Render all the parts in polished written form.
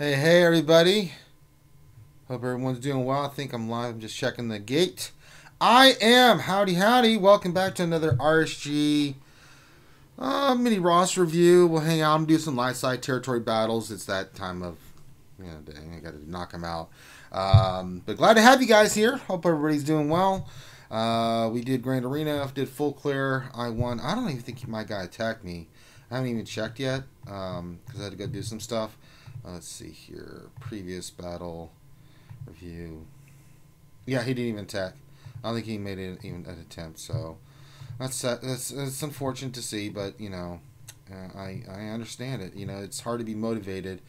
Hey everybody. Hope everyone's doing well. I think I'm live. I'm just checking the gate. I am. Howdy, howdy. Welcome back to another RSG mini roster review. We'll hang out and do some light side territory battles. It's that time of, day. I got to knock them out. But glad to have you guys here. Hope everybody's doing well. We did Grand Arena. Did full clear. I won. I don't even think my guy attacked me. I haven't even checked yet because I had to go do some stuff. Let's see here. Previous battle review. Yeah, he didn't even attack. I don't think he made it even an attempt. So that's unfortunate to see, but I understand it. It's hard to be motivated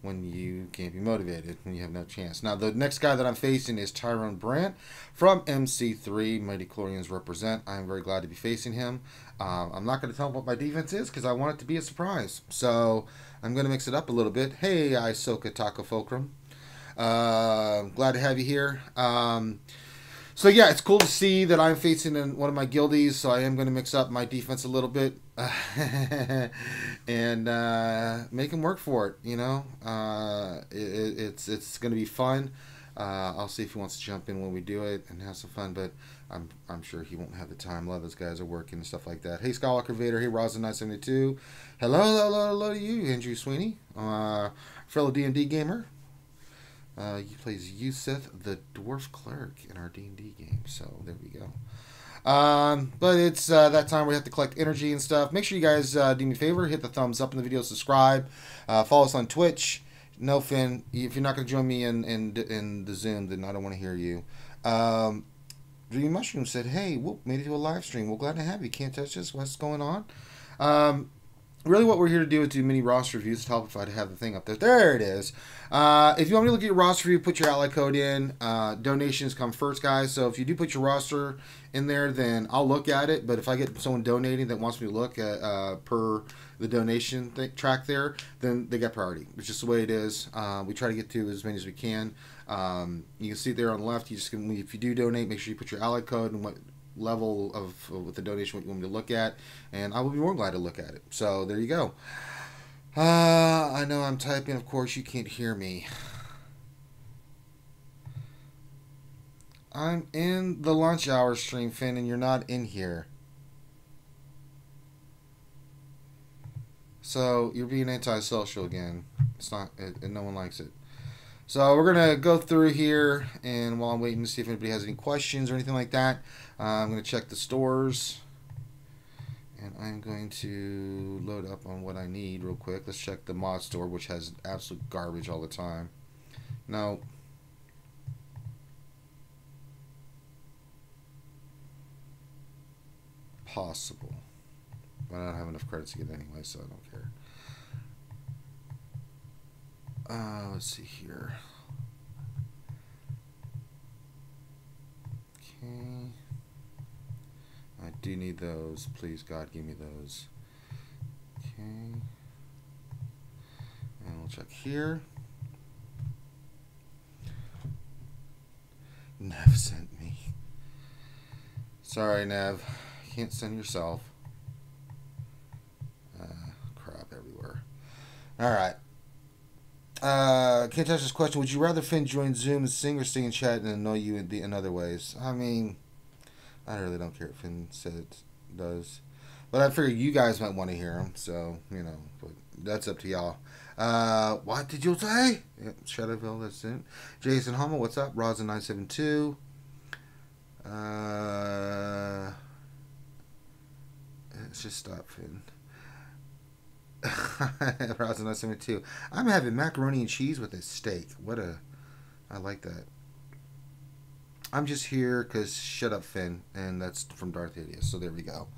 when you can't be motivated, when you have no chance. Now, the next guy that I'm facing is Tyrone Brandt from MC3. Mighty Chlorians represent. I am very glad to be facing him. I'm not going to tell him what my defense is because I want it to be a surprise. So I'm going to mix it up a little bit. Hey, Isoka Taco Fulcrum. Glad to have you here. So yeah, it's cool to see that I'm facing in one of my guildies, so I am going to mix up my defense a little bit and make him work for it. It's going to be fun. I'll see if he wants to jump in when we do it and have some fun, but I'm sure he won't have the time. A lot of those guys are working and stuff like that. Hey, Skywalker Vader. Hey, Rosin972. Hello to you, Andrew Sweeney, fellow D&D gamer. He plays Yusuf, the Dwarf Cleric, in our D&D game. So there we go. But it's that time where we have to collect energy and stuff. Make sure you guys do me a favor. Hit the thumbs up in the video. Subscribe. Follow us on Twitch. No, Finn, if you're not going to join me in the Zoom, then I don't want to hear you. Dream Mushroom said, hey, whoop, made it to a live stream. Well, glad to have you. Can't touch us. What's going on? Really what we're here to do is do mini roster reviews. To help if I have the thing up there. There it is. If you want me to look at your roster review, put your ally code in. Donations come first, guys. So if you do put your roster in there, then I'll look at it. But if I get someone donating that wants me to look at per the donation track there, then they get priority. It's just the way it is. We try to get to as many as we can. You can see it there on the left. If you do donate, make sure you put your ally code and what level of with the donation what you want me to look at, and I will be more glad to look at it. So there you go. I know I'm typing, of course you can't hear me. I'm in the lunch hour stream, Finn, and you're not in here. So you're being antisocial again. It's not, and no one likes it. So we're going to go through here, and while I'm waiting to see if anybody has any questions or anything like that, I'm going to check the stores, and I'm going to load up on what I need real quick. Let's check the mod store, which has absolute garbage all the time. No. Possible. But I don't have enough credits to get anyway, so I don't care. Let's see here. Okay. I do need those. Please, God, give me those. Okay. And we'll check here. Nev sent me. Sorry, Nev. You can't send yourself. Crap everywhere. Alright. Can't touch this question. Would you rather Finn join Zoom and sing or sing in chat and annoy you in other ways? I mean, I really don't care what Finn said it does. But I figure you guys might want to hear him. So, but that's up to y'all. What did you say? Yep, Shadowville, that's it. Jason Hummel, what's up? Rosin972. Let's just stop, Finn. Rosin972. I'm having macaroni and cheese with a steak. I like that. I'm just here because shut up, Finn. And that's from Darth Idiot. So there we go.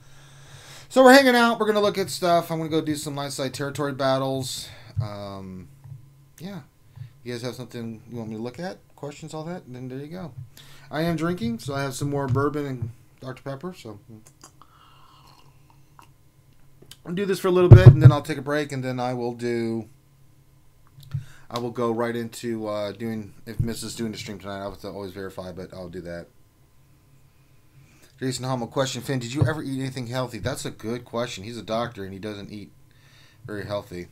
So we're hanging out. We're going to look at stuff. I'm going to go do some light side territory battles. Yeah. You guys have something you want me to look at? Questions, all that? Then there you go. I am drinking, so I have some more bourbon and Dr. Pepper. So I'll do this for a little bit, and then I'll take a break, and then I will go right into doing, if Mrs. is doing the stream tonight, I'll have to always verify, but I'll do that. Jason Hummel, question, Finn, did you ever eat anything healthy? That's a good question. He's a doctor, and he doesn't eat very healthy.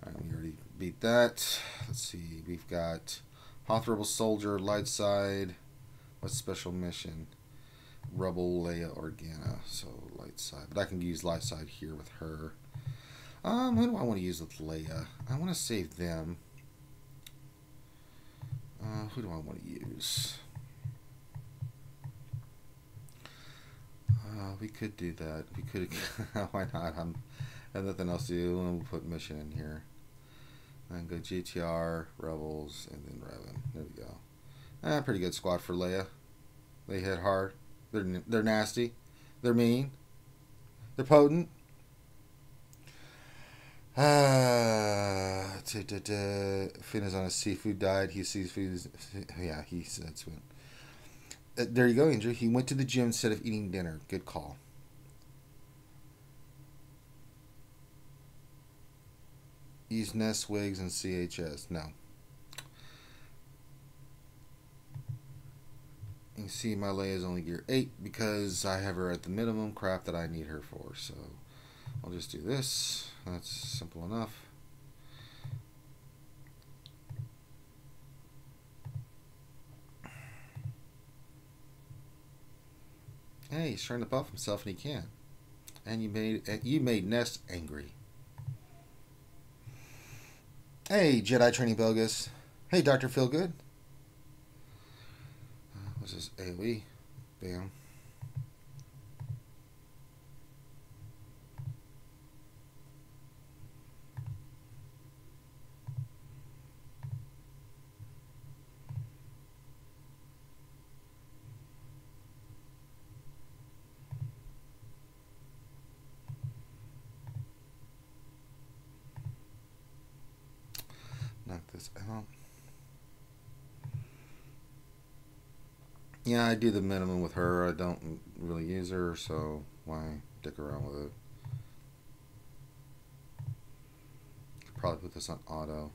Alright, we already beat that. Let's see. We've got Hoth Rebel Soldier, Light Side. What's special mission? Rebel Leia Organa. So light side. But I can use light side here with her. Who do I want to use with Leia? I want to save them. Who do I want to use? We could do that. We could. Why not? I have nothing else to do. We'll put mission in here. And go GTR, Rebels, and then Revan. There we go. Pretty good squad for Leia. They hit hard. They're nasty. They're mean. They're potent. Finn is on a seafood diet. He sees food. Yeah, he said food. There you go, Andrew. He went to the gym instead of eating dinner. Good call. Use Nest, Wigs, and CHS. No. You can see my Leia is only gear 8 because I have her at the minimum crap that I need her for. So I'll just do this. That's simple enough. Hey, he's trying to buff himself and he can't. And you made Nest angry. Hey, Jedi Training Bogus. Hey, Dr. Feelgood. What's this? AoE. Bam. Knock this out. Yeah, I do the minimum with her. I don't really use her, so why dick around with it? Could probably put this on auto.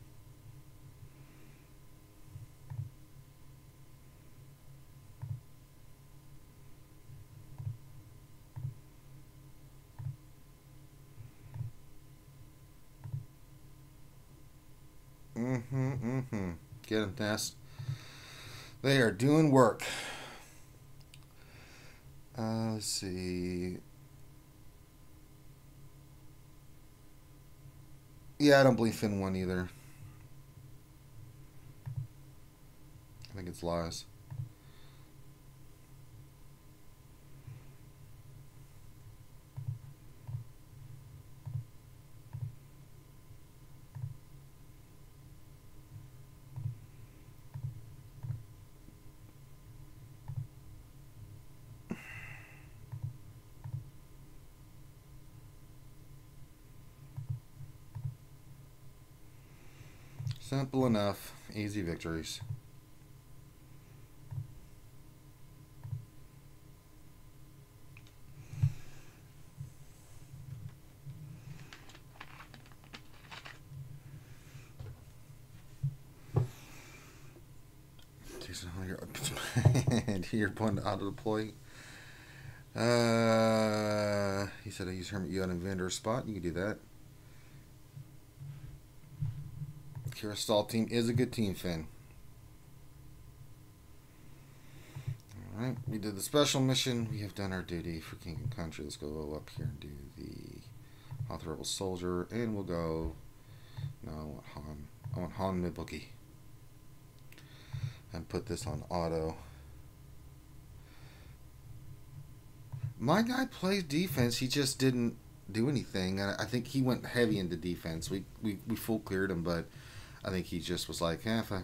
Get them, Nest. They are doing work. Let's see. Yeah, I don't believe Finn won either. I think it's lies. Simple enough. Easy victories. You're going to auto deploy. He said I use Hermit U on a vendor spot. You can do that. Kira Stall team is a good team, Finn. Alright, we did the special mission. We have done our duty for King and Country. Let's go up here and do the Hoth Rebel Soldier. And we'll go... No, I want Han. I want Han Midbookie. And put this on auto. My guy plays defense. He just didn't do anything. I think he went heavy into defense. We full cleared him, but I think he just was like, if I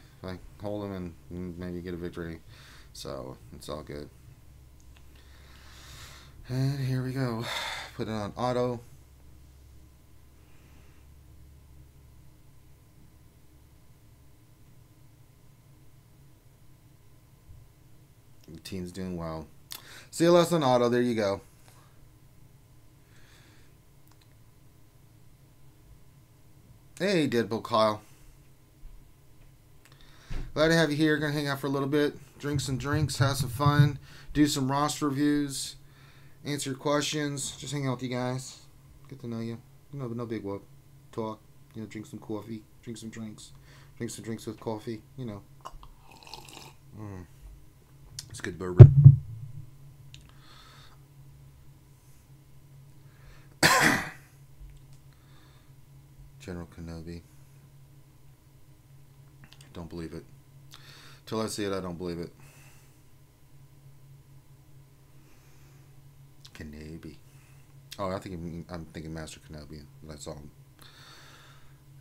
hold him and maybe get a victory. So it's all good. And here we go. Put it on auto. The team's doing well. CLS on auto. There you go. Hey, Deadpool Kyle. Glad to have you here. Gonna hang out for a little bit, drink some drinks, have some fun, do some roster reviews, answer your questions, just hang out with you guys, get to know you. No big whoop. Talk. You know, drink some coffee, drink some drinks with coffee. You know, it's good bourbon. General Kenobi. Don't believe it. Till I see it, I don't believe it. Kenobi. Oh, I'm thinking Master Kenobi. That's all.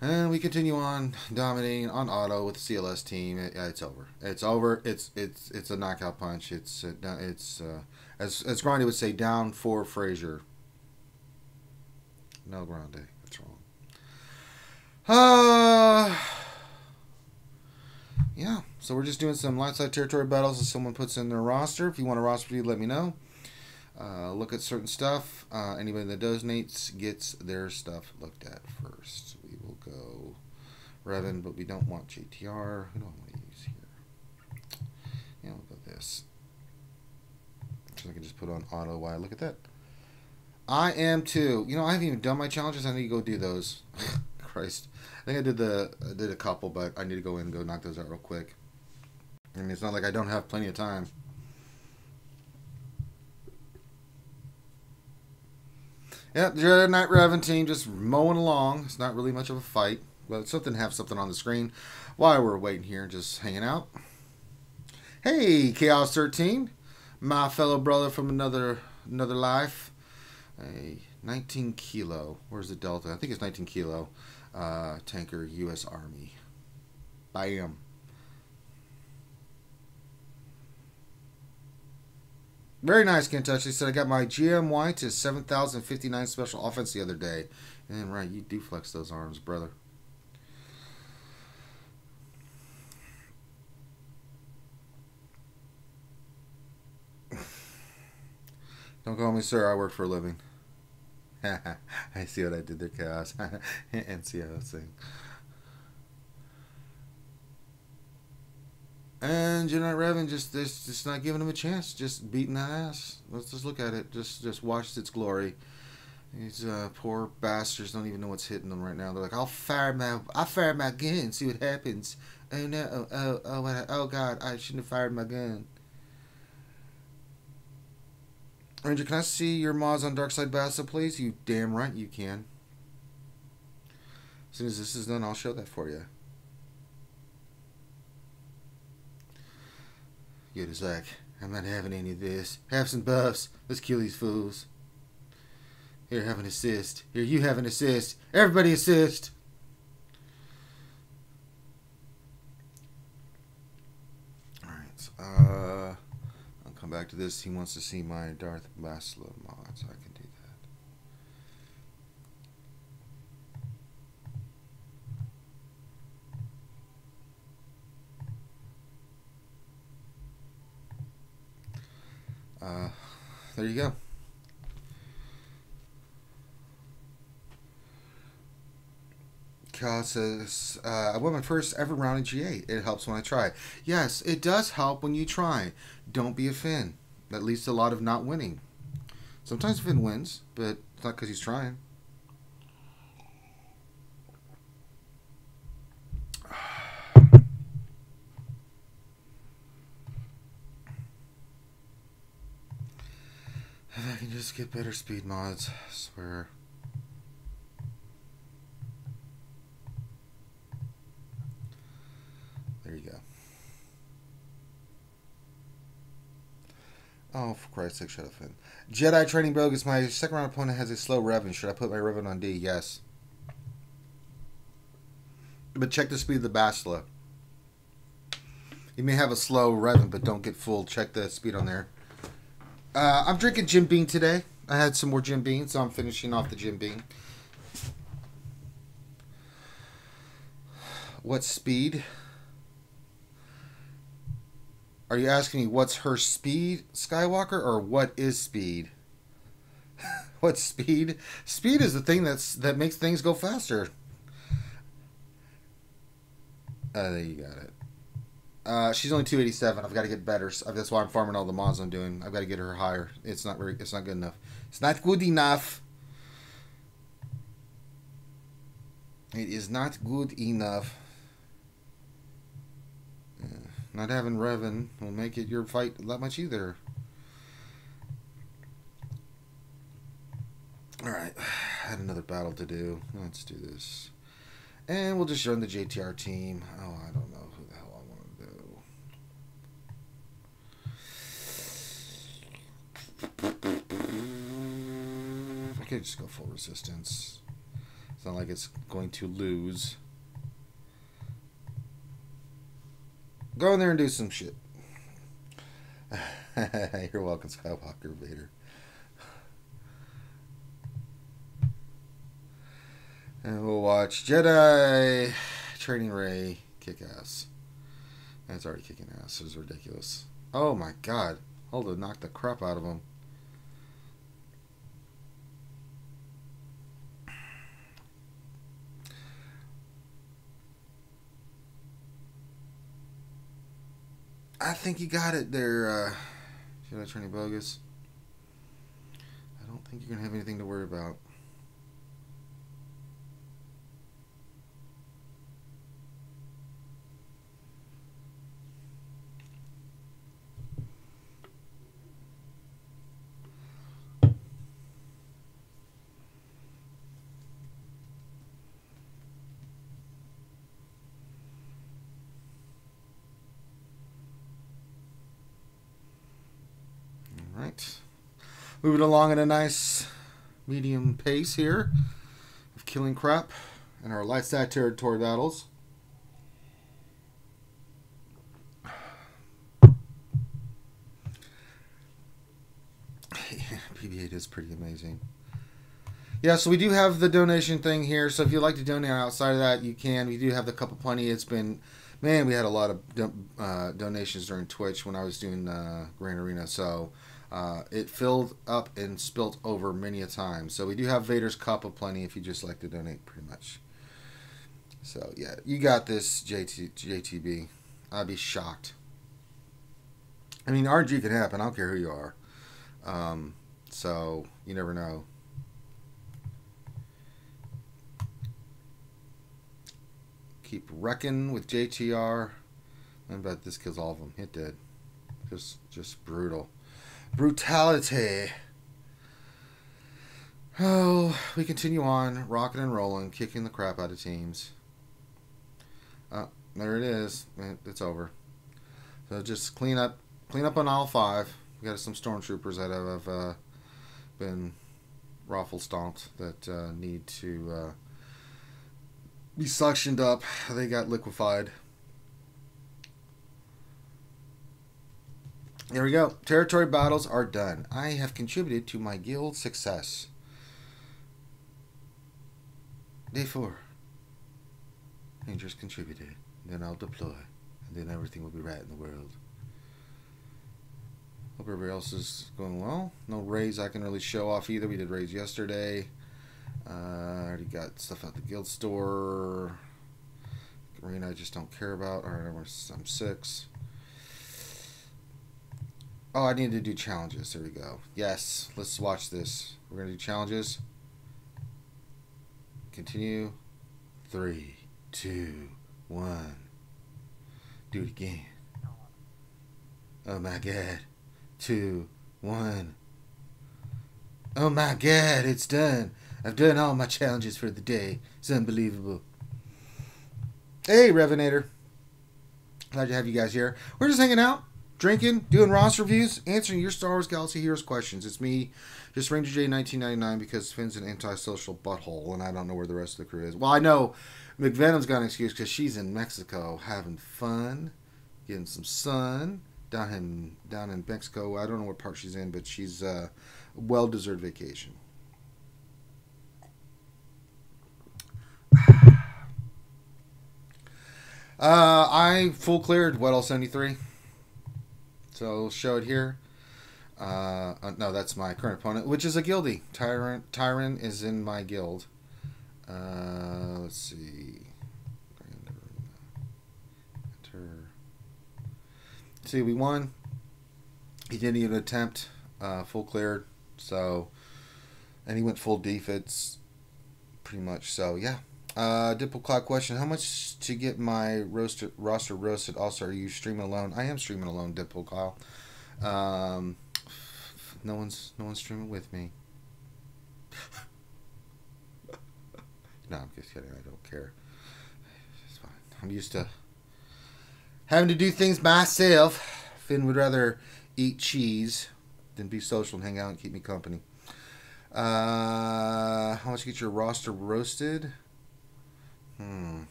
And we continue on dominating on auto with the CLS team. It's over. It's over. It's a knockout punch. It's as Grande would say, down for Frazier. No Grande. That's wrong. Yeah. So we're just doing some light side territory battles as someone puts in their roster. If you want a roster for you, let me know. Look at certain stuff. Anybody that donates gets their stuff looked at first. We will go Revan, but we don't want JTR. Who do I want to use here? Yeah, we'll go this. So I can just put on auto. Why? Look at that. I am too. You know, I haven't even done my challenges. I need to go do those. Christ. I think I did a couple, but I need to go in and go knock those out real quick. I mean, it's not like I don't have plenty of time. Yep, the Jedi Knight Revan team just mowing along. It's not really much of a fight, but it's something to have something on the screen while we're waiting here, just hanging out. Hey, Chaos 13, my fellow brother from another life. A 19 kilo. Where's the Delta? I think it's 19 kilo. Tanker, U.S. Army. Bam. Very nice, Kentucky. Said I got my GMY to 7,059 special offense the other day. And right, you do flex those arms, brother. Don't call me sir. I work for a living. I see what I did there, Chaos. NCO thing. And Jedi Revan just not giving him a chance, just beating that ass. Let's just look at it. Just watch its glory. These poor bastards don't even know what's hitting them right now. They're like, I'll fire my gun and see what happens. Oh no! Oh God! I shouldn't have fired my gun. Ranger, can I see your mods on Darkside Bassa, please? You damn right you can. As soon as this is done, I'll show that for you. Yoda's like, I'm not having any of this. Have some buffs. Let's kill these fools. Here, have an assist. Here, you have an assist. Everybody assist. Alright, so, I'll come back to this. He wants to see my Darth Bastila mod, so I can do that. There you go. Cal says, I won my first ever round in G8. It helps when I try. Yes, it does help when you try. Don't be a Finn. That leads to a lot of not winning. Sometimes Finn wins, but it's not because he's trying. If I can just get better speed mods, I swear. There you go. Oh, for Christ's sake, shut up, Finn. Jedi Training Bogus. My second round opponent has a slow Revan. Should I put my Revan on D? Yes. But check the speed of the Bastila. You may have a slow Revan, but don't get full. Check the speed on there. I'm drinking Jim Beam today. I had some more Jim Beam, so I'm finishing off the Jim Beam. What speed? Are you asking me what's her speed, Skywalker, or what is speed? What's speed? Speed is the thing that makes things go faster. There you got it. She's only 287. I've got to get better. That's why I'm farming all the mods I'm doing. I've got to get her higher. It's not good enough. It's not good enough. It is not good enough. Not having Revan will make it your fight that much either. Alright, had another battle to do. Let's do this. And we'll just join the JTR team. Oh, I don't know who the hell I want to do. I could just go full resistance. It's not like it's going to lose. Go in there and do some shit. You're welcome, Skywalker Vader. And we'll watch Jedi Training Ray kick ass. And it's already kicking ass. It was ridiculous. Oh my god. Hold to knock the crap out of him. I think you got it there, Jedi Training Bogus. I don't think you're going to have anything to worry about. Right. Moving along at a nice medium pace here of killing crap in our light stat territory battles. PB8 is pretty amazing. Yeah, so we do have the donation thing here. So if you'd like to donate outside of that, you can. We do have the cup of plenty. It's been, man, we had a lot of donations during Twitch when I was doing Grand Arena. So it filled up and spilt over many a time. So we do have Vader's cup of plenty if you just like to donate, pretty much. So yeah, you got this, JTB. I'd be shocked. I mean, RG can happen. I don't care who you are. So you never know. Keep wrecking with JTR. I bet this kills all of them. It did. Just brutal. Brutality. Oh, we continue on, rocking and rolling, kicking the crap out of teams. There it is. It's over. So just clean up on aisle 5. We got some stormtroopers that have been raffle stomped that need to be suctioned up. They got liquefied. There we go. Territory battles are done. I have contributed to my guild's success. Day 4. Rangers contributed. Then I'll deploy. And then everything will be right in the world. Hope everybody else is going well. No raids I can really show off either. We did raids yesterday. I already got stuff out the guild store. Arena I just don't care about. Alright, I'm 6. Oh, I need to do challenges. There we go. Yes, let's watch this. We're going to do challenges. Continue. 3, 2, 1. Do it again. Oh my god. 2, 1. Oh my god, it's done. I've done all my challenges for the day. It's unbelievable. Hey, Revenator. Glad to have you guys here. We're just hanging out, drinking, doing Ross reviews, answering your Star Wars Galaxy Heroes questions. It's me, just Ranger J 1999, because Finn's an antisocial butthole, and I don't know where the rest of the crew is. Well, I know McVenum's got an excuse because she's in Mexico having fun, getting some sun down in Mexico. I don't know what part she's in, but she's a well-deserved vacation. I full cleared Weddle 73. So show it here. No, that's my current opponent, which is a guildie. Tyrant is in my guild. Let's see. Enter. See, we won. He didn't even attempt. Full cleared. So, and he went full defense, pretty much. So yeah, Dimple Cloud question: how much to get my roster roasted? Also, are you streaming alone? I am streaming alone, Dimple Cloud. Um, no one's streaming with me. No, I'm just kidding. I don't care. It's fine. I'm used to having to do things myself. Finn would rather eat cheese than be social and hang out and keep me company. How much to get your roster roasted?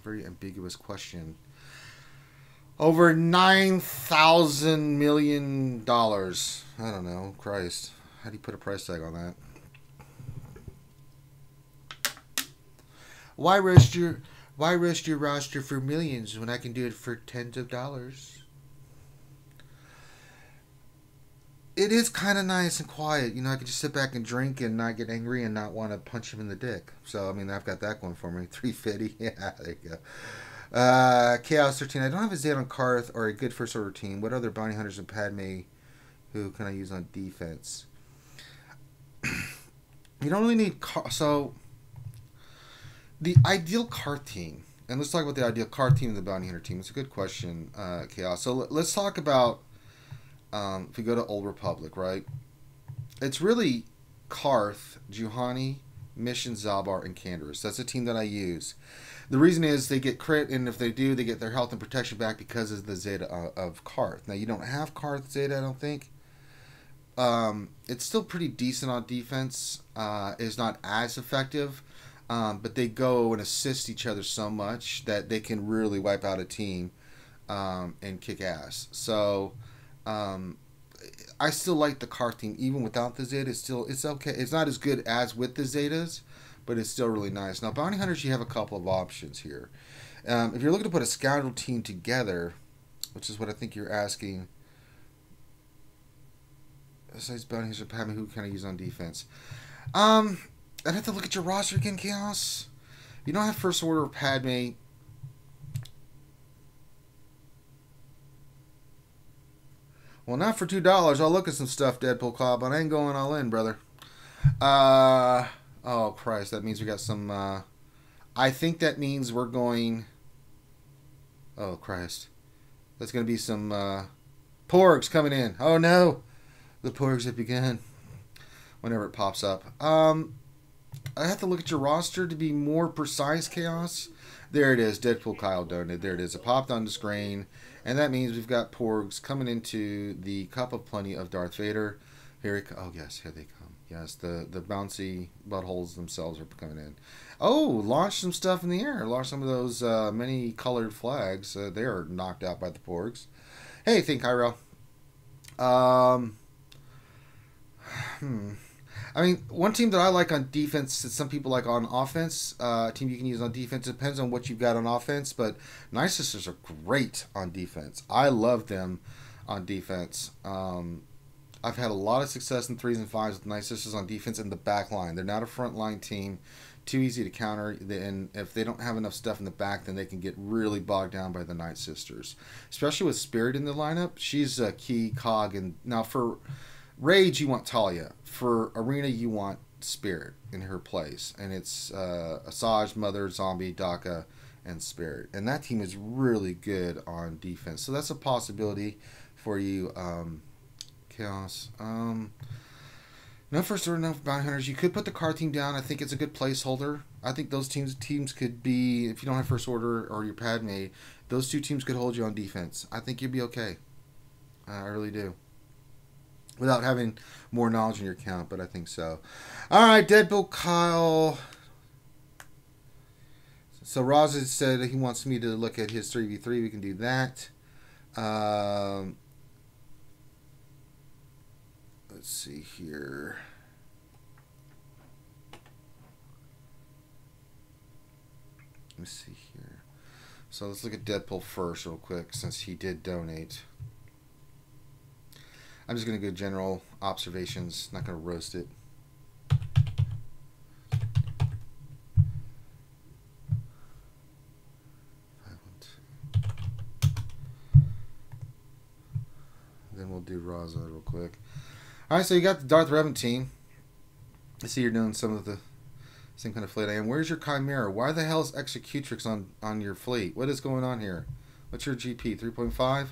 Very ambiguous question. Over $9,000,000,000. I don't know. Christ. How do you put a price tag on that? Why risk your roster for millions when I can do it for tens of dollars? It is kind of nice and quiet. You know, I can just sit back and drink and not get angry and not want to punch him in the dick. So, I mean, I've got that going for me. 350. Yeah, there you go. Chaos 13. I don't have a Zed on Karth or a good first order team. What other bounty hunters and Padme who can I use on defense? You don't really need... So, the ideal Karth team. And let's talk about the ideal Karth team and the bounty hunter team. It's a good question, Chaos. So, let's talk about... if we go to Old Republic, right? It's really Karth, Juhani, Mission, Zalbar, and Canderous. That's a team that I use. The reason is they get crit, and if they do, they get their health and protection back because of the Zeta of Karth. Now, you don't have Karth Zeta, I don't think. It's still pretty decent on defense. It's not as effective, but they go and assist each other so much that they can really wipe out a team and kick ass. So... I still like the Karth team even without the Zeta. It's okay. It's not as good as with the Zetas, but it's still really nice. Now, bounty hunters, you have a couple of options here. If you're looking to put a scoundrel team together, which is what I think you're asking, besides bounty hunters or Padme, who can I use on defense? I'd have to look at your roster again, Chaos. You don't have first order Padme. Well, not for $2. I'll look at some stuff, Deadpool Cloud, but I ain't going all in, brother. Oh, Christ. That means we got some... I think that means we're going... Oh, Christ. That's going to be some porgs coming in. Oh, no. The porgs have begun. Whenever it pops up. I have to look at your roster to be more precise, Chaos. There it is. Deadpool Kyle donated. There it is. It popped on the screen. And that means we've got porgs coming into the cup of plenty of Darth Vader. Oh, yes. Here they come. Yes, the bouncy buttholes themselves are coming in. Oh, launch some stuff in the air. Launch some of those many colored flags. They are knocked out by the porgs. Hey, Think Hyro. I mean, one team that I like on defense that some people like on offense, a team you can use on defense, depends on what you've got on offense, but Night Sisters are great on defense. I love them on defense. I've had a lot of success in 3s and 5s with Night Sisters on defense in the back line. They're not a front line team. Too easy to counter, and if they don't have enough stuff in the back, then they can get really bogged down by the Night Sisters. Especially with Spirit in the lineup, she's a key cog. And now for Rage, you want Talia. For Arena, you want Spirit in her place. And it's Asajj, Mother, Zombie, Daka, and Spirit. And that team is really good on defense. So that's a possibility for you, Chaos. No first order, no bounty hunters. You could put the Karth team down. I think it's a good placeholder. I think those teams could be, if you don't have first order or your Padme, those two teams could hold you on defense. I think you'd be okay. I really do. Without having more knowledge in your account, but I think so. All right, Deadpool Kyle. So Raza said he wants me to look at his 3v3. We can do that. Let's see here. Let me see here. So let's look at Deadpool first real quick since he did donate. I'm just going to go general observations. Not going to roast it. Then we'll do Raza real quick. Alright, so you got the Darth Revan team. I see you're doing some of the Same kind of fleet I am. Where's your Chimera? Why the hell is Executrix on your fleet? What is going on here? What's your GP? 3.5?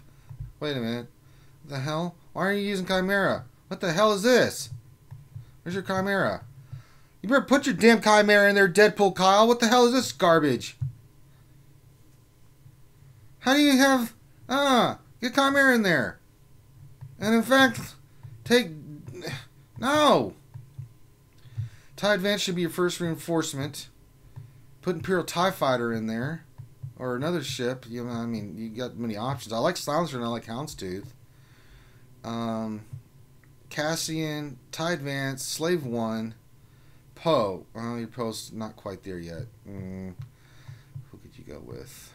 Wait a minute. What the hell? Why are you using Chimera? What the hell is this? Where's your Chimera? You better put your damn Chimera in there, Deadpool Kyle. What the hell is this garbage? How do you have... get Chimera in there. And in fact, take... No! TIE Advance should be your first reinforcement. Put Imperial TIE Fighter in there. Or another ship. You know, I mean, you got many options. I like Silencer and I like Houndstooth. Cassian, TIE Advance, Slave 1, Poe. Oh, your Poe's not quite there yet. Who could you go with?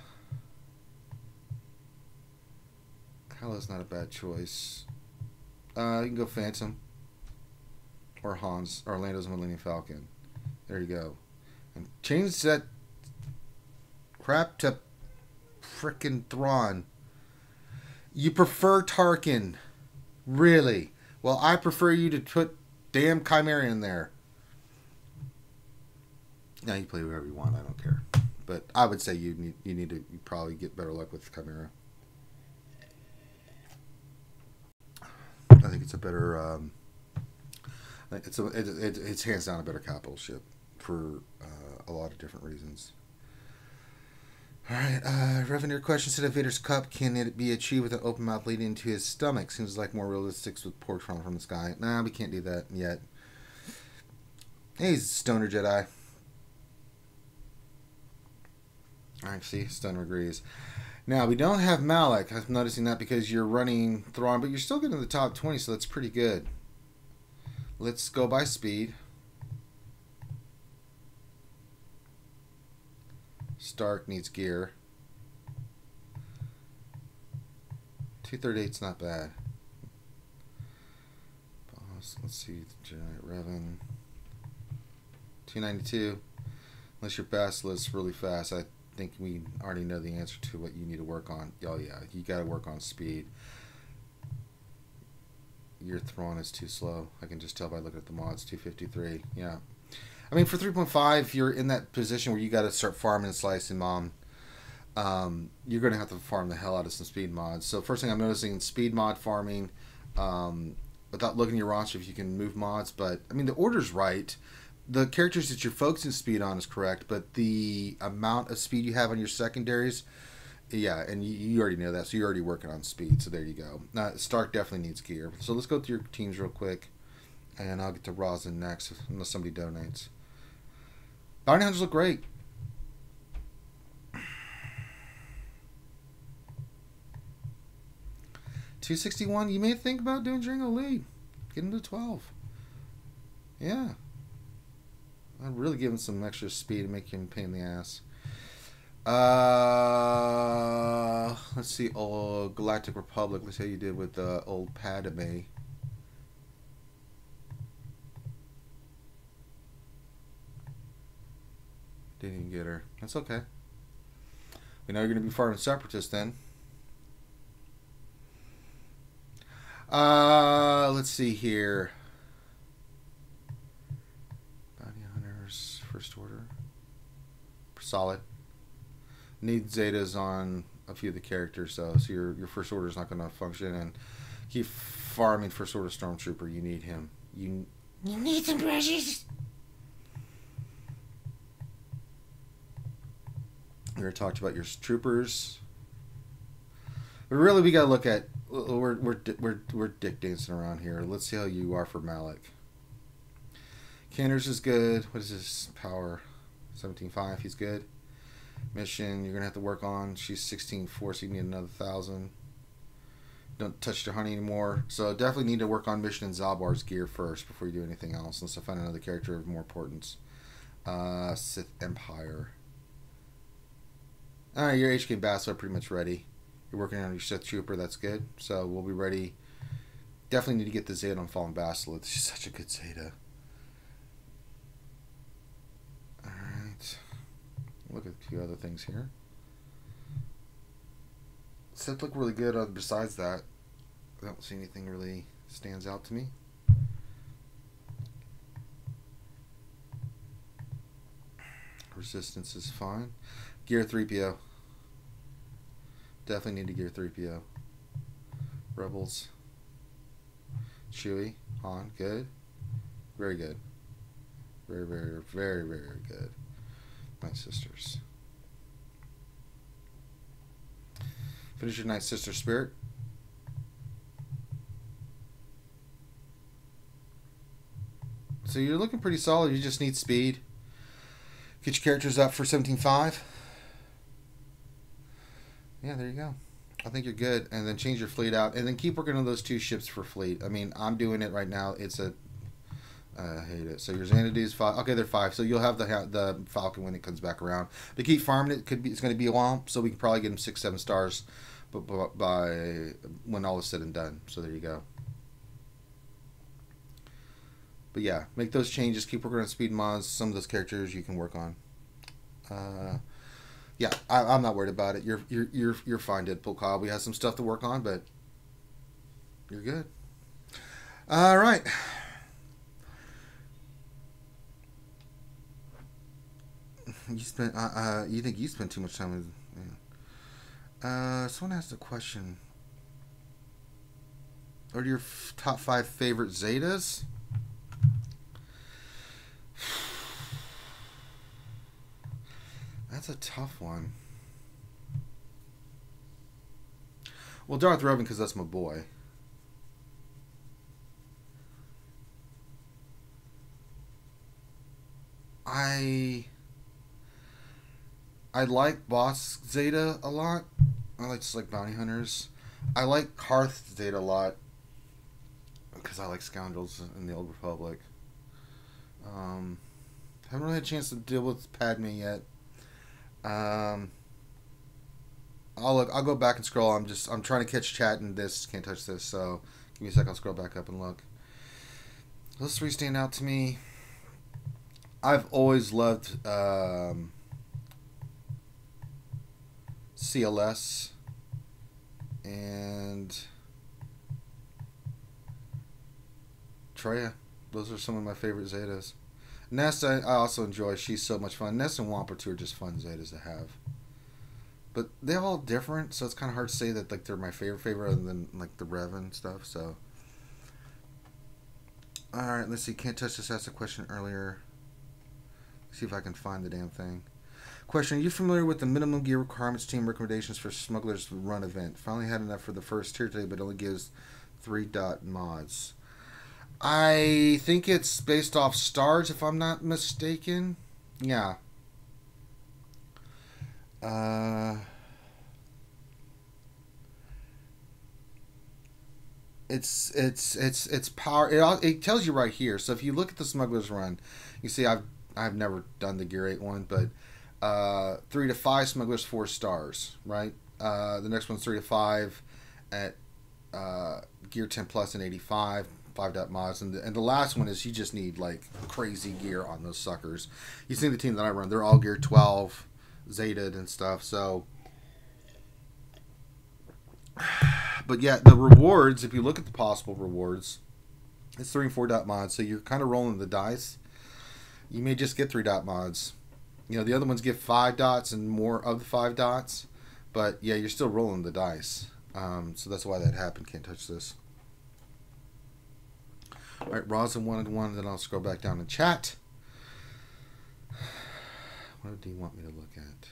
Kylo's not a bad choice. You can go Phantom. Or Hans. Or Lando's Millennium Falcon. There you go. And change that crap to frickin' Thrawn. You prefer Tarkin. Really? Well, I prefer you to put damn Chimera in there. Now you play whoever you want. I don't care. But I would say you need to probably get better luck with Chimera. I think it's a better... It's hands down a better capital ship for a lot of different reasons. Alright, Revenue question said, if Vader's cup, can it be achieved with an open mouth leading into his stomach? Seems like more realistic with pork falling from the sky. Nah, we can't do that yet. Hey, he's a Stoner Jedi. Alright, see, Stoner agrees. Now, we don't have Malak. I'm noticing that because you're running Thrawn, but you're still getting the top 20, so that's pretty good. Let's go by speed. Stark needs gear. 238's not bad. Let's see. Giant Revan. 292. Unless your Basilisk's really fast, I think we already know the answer to what you need to work on. Oh yeah, you got to work on speed. Your Thrawn is too slow. I can just tell by looking at the mods. 253. Yeah. I mean, for 3.5, you're in that position where you got to start farming and slicing, Mom. You're going to have to farm the hell out of some speed mods. So first thing I'm noticing, speed mod farming, without looking at your roster if you can move mods. But, I mean, the order's right. The characters that you're focusing speed on is correct, but the amount of speed you have on your secondaries, yeah, and you already know that, so you're already working on speed, so there you go. Stark definitely needs gear. So let's go through your teams real quick, and I'll get to Rosin next, unless somebody donates. Bounty Hunters look great. $261, you may think about doing Django Lee. Get him to 12. Yeah. I'd really give him some extra speed to make him a pain in the ass. Let's see. Oh, Galactic Republic. Let's see how you did with old Padme. Didn't even get her. That's okay. We know you're going to be farming Separatists then. Let's see here. Bounty Hunters, First Order. Solid. Need Zetas on a few of the characters, so your First Order is not going to function. And keep farming First Order Stormtrooper. You need him. You need some precious. We already talked about your troopers. But really, we got to look at. We're dick dancing around here. Let's see how you are for Malak. Canners is good. What is his power? 17.5. He's good. Mission you're gonna have to work on. She's 16.4, so you need another 1,000. Don't touch the honey anymore. So definitely need to work on Mission and Zalbar's gear first before you do anything else. Unless I find another character of more importance. Sith Empire. Alright, your HK Bass are pretty much ready. You're working on your Sith Trooper, that's good. So we'll be ready. Definitely need to get the Zeta on Fallen Basilisk. She's such a good Zeta. Alright. Look at a few other things here. Sith look really good besides that. I don't see anything really stands out to me. Resistance is fine. Gear 3PO. Definitely need to gear 3PO. Rebels. Chewie. Han. Good. Very good. Very, very, very, very good. Night Sisters. Finish your Night Sister Spirit. So you're looking pretty solid. You just need speed. Get your characters up for 17.5. Yeah, there you go. I think you're good. And then change your fleet out. And then keep working on those 2 ships for fleet. I mean, I'm doing it right now. It's a... I hate it. So your Xanadu is 5. Okay, they're 5. So you'll have the Falcon when it comes back around. But keep farming it. It's going to be a while. So we can probably get them 6, 7 stars by when all is said and done. So there you go. But yeah, make those changes. Keep working on speed mods. Some of those characters you can work on. Yeah, I'm not worried about it. You're fine, Deadpool Kyle. We have some stuff to work on, but you're good. All right. You spent. You think you spent too much time with? Yeah. Someone asked a question. What are your top 5 favorite Zetas? That's a tough one. Well, Darth Revan, because that's my boy. I like Boss Zeta a lot. I like just like Bounty Hunters. I like Karth Zeta a lot because I like Scoundrels in the Old Republic. Haven't really had a chance to deal with Padme yet. I'll go back and scroll. I'm trying to catch chat and this can't touch this. So give me a sec. I'll scroll back up and look. Those 3 stand out to me. I've always loved CLS and Treya. Those are some of my favorite Zetas. Nest, I also enjoy. She's so much fun. Nest and Wampa 2 are just fun Zetas to have. But they're all different, so it's kind of hard to say that like they're my favorite other than like the Revan stuff. So, all right, let's see. Can't touch this. Asked a question earlier. See if I can find the damn thing. Question: are you familiar with the minimum gear requirements team recommendations for Smuggler's Run event? Finally had enough for the first tier today, but only gives 3 mods. I think it's based off stars, if I'm not mistaken. Yeah. It's power. It tells you right here. So if you look at the Smuggler's Run, you see I've never done the Gear 8 one, but 3 to 5 Smugglers 4 stars, right? The next one's 3 to 5 at Gear 10 plus and 85. 5 mods, and the last one is you just need like crazy gear on those suckers. You see the team that I run, they're all Gear 12 Zetaed and stuff. So, but yeah, the rewards, if you look at the possible rewards, it's 3 and 4 mods, so you're kind of rolling the dice. You may just get 3 mods. You know, the other ones give 5 dots and more of the 5 dots, but yeah, you're still rolling the dice. So that's why that happened. Can't touch this. All right, Rosin wanted one, then I'll scroll back down and chat. What do you want me to look at?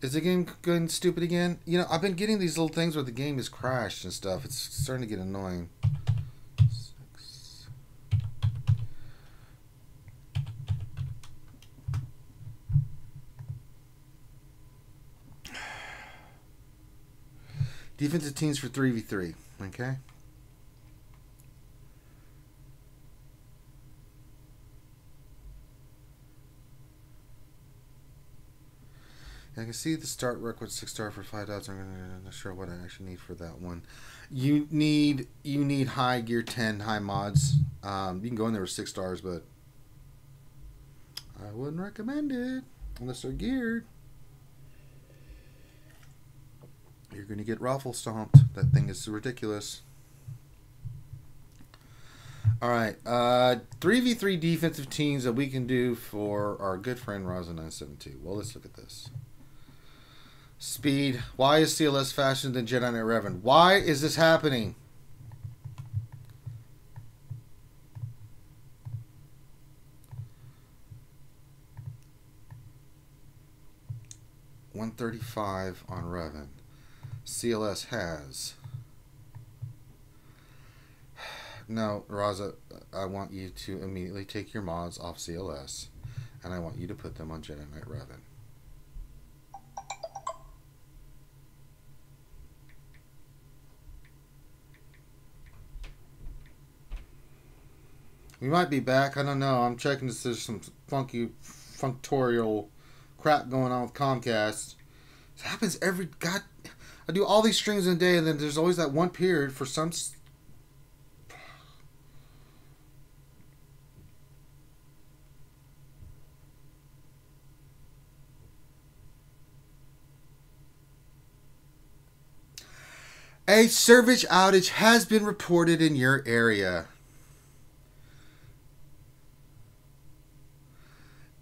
Is the game going stupid again? You know, I've been getting these little things where the game has crashed and stuff. It's starting to get annoying. 6. Defensive teams for 3v3. Okay. I can see the start record 6 star for 5 dots. I'm not sure what I actually need for that one. You need high Gear 10 high mods. You can go in there with 6 stars, but I wouldn't recommend it unless they're geared. You're gonna get raffle stomped. That thing is ridiculous. All right. 3v3 defensive teams that we can do for our good friend Raza972. Well, let's look at this. Speed. Why is CLS faster than Jedi Knight Revan? Why is this happening? $135 on Revan. CLS has. No, Raza, I want you to immediately take your mods off CLS, and I want you to put them on Jedi Knight Revan. We might be back. I don't know. I'm checking to see some funky, functorial crap going on with Comcast. It happens every... God, I do all these streams in a day, and then there's always that one period for some... A service outage has been reported in your area.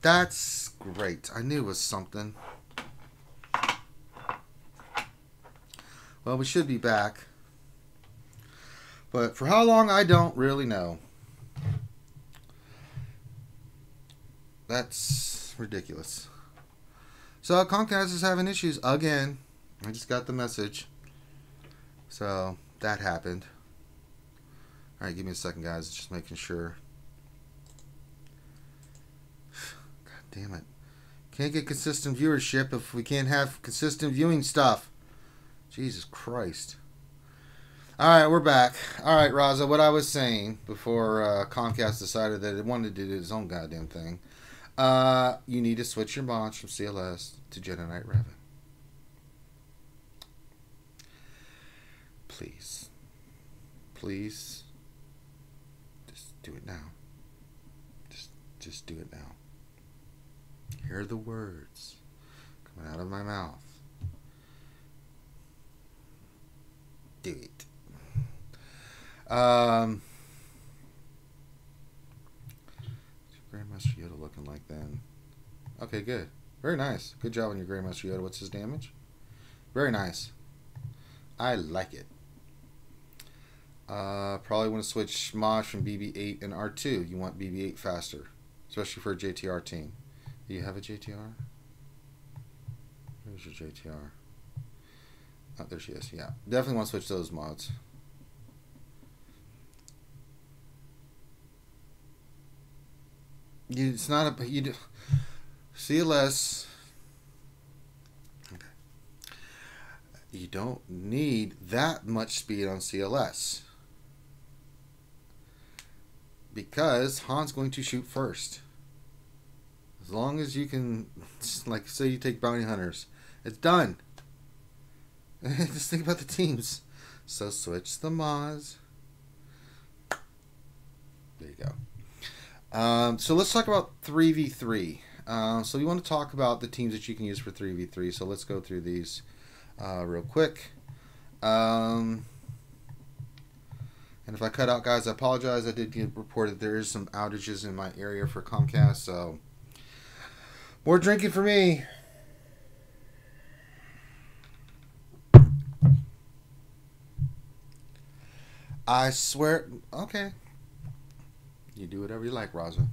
That's great. I knew it was something. Well, we should be back. But for how long, I don't really know. That's ridiculous. So, Comcast is having issues again. I just got the message. So, that happened. Alright, give me a second, guys. Just making sure. God damn it. Can't get consistent viewership if we can't have consistent viewing stuff. Jesus Christ. Alright, we're back. Alright, Raza, what I was saying before Comcast decided that it wanted to do its own goddamn thing. You need to switch your mods from CLS to Jedi Knight Revan. Please. Please. Just do it now. Just do it now. Hear the words coming out of my mouth. Do it. Grandmaster Yoda looking like then? Okay, good. Very nice. Good job on your Grandmaster Yoda. What's his damage? Very nice. I like it. Probably want to switch mods from BB-8 and R2. You want BB-8 faster, especially for a JTR team. Do you have a JTR? Where's your JTR? Oh, there she is. Yeah, definitely want to switch those mods. It's not a CLS. Okay. You don't need that much speed on CLS because Han's going to shoot first. As long as you can, like, say you take bounty hunters, it's done. Just think about the teams. So switch the mods. There you go. So let's talk about 3v3. So we want to talk about the teams that you can use for 3v3. So let's go through these real quick. And if I cut out, guys, I apologize. I did get reported there is some outages in my area for Comcast. So more drinking for me. I swear. Okay. You do whatever you like, Raza.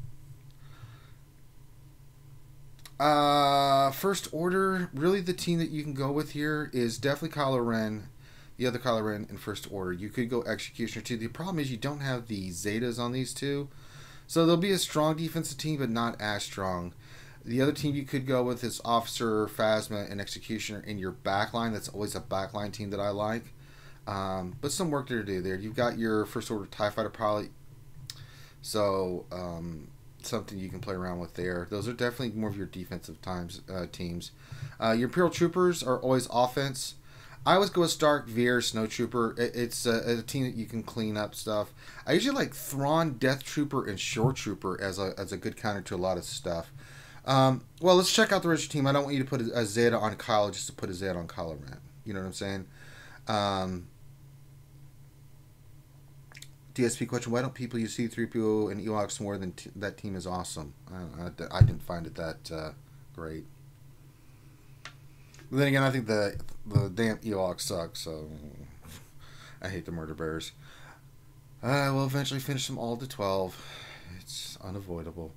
First Order. Really, the team that you can go with here is definitely Kylo Ren. The other Kylo Ren in First Order. You could go Executioner too. The problem is you don't have the Zetas on these two. So they'll be a strong defensive team, but not as strong. The other team you could go with is Officer, Phasma, and Executioner in your backline. That's always a backline team that I like. But some work to do there. You've got your First Order TIE Fighter pilot. So, something you can play around with there. Those are definitely more of your defensive teams. Your Imperial Troopers are always offense. I always go with Stark, Veer, Snowtrooper. It's a team that you can clean up stuff. I usually like Thrawn, Death Trooper, and Shore Trooper as a good counter to a lot of stuff. Well, let's check out the rest of your team. I don't want you to put a Zeta on Kylo just to put a Zeta on Kylo Ren. You know what I'm saying? DSP question: why don't people use C3PO and Ewoks more than that team is awesome? I didn't find it that great. But then again, I think the damn Ewoks suck, so I hate the Murder Bears. We'll eventually finish them all to 12. It's unavoidable.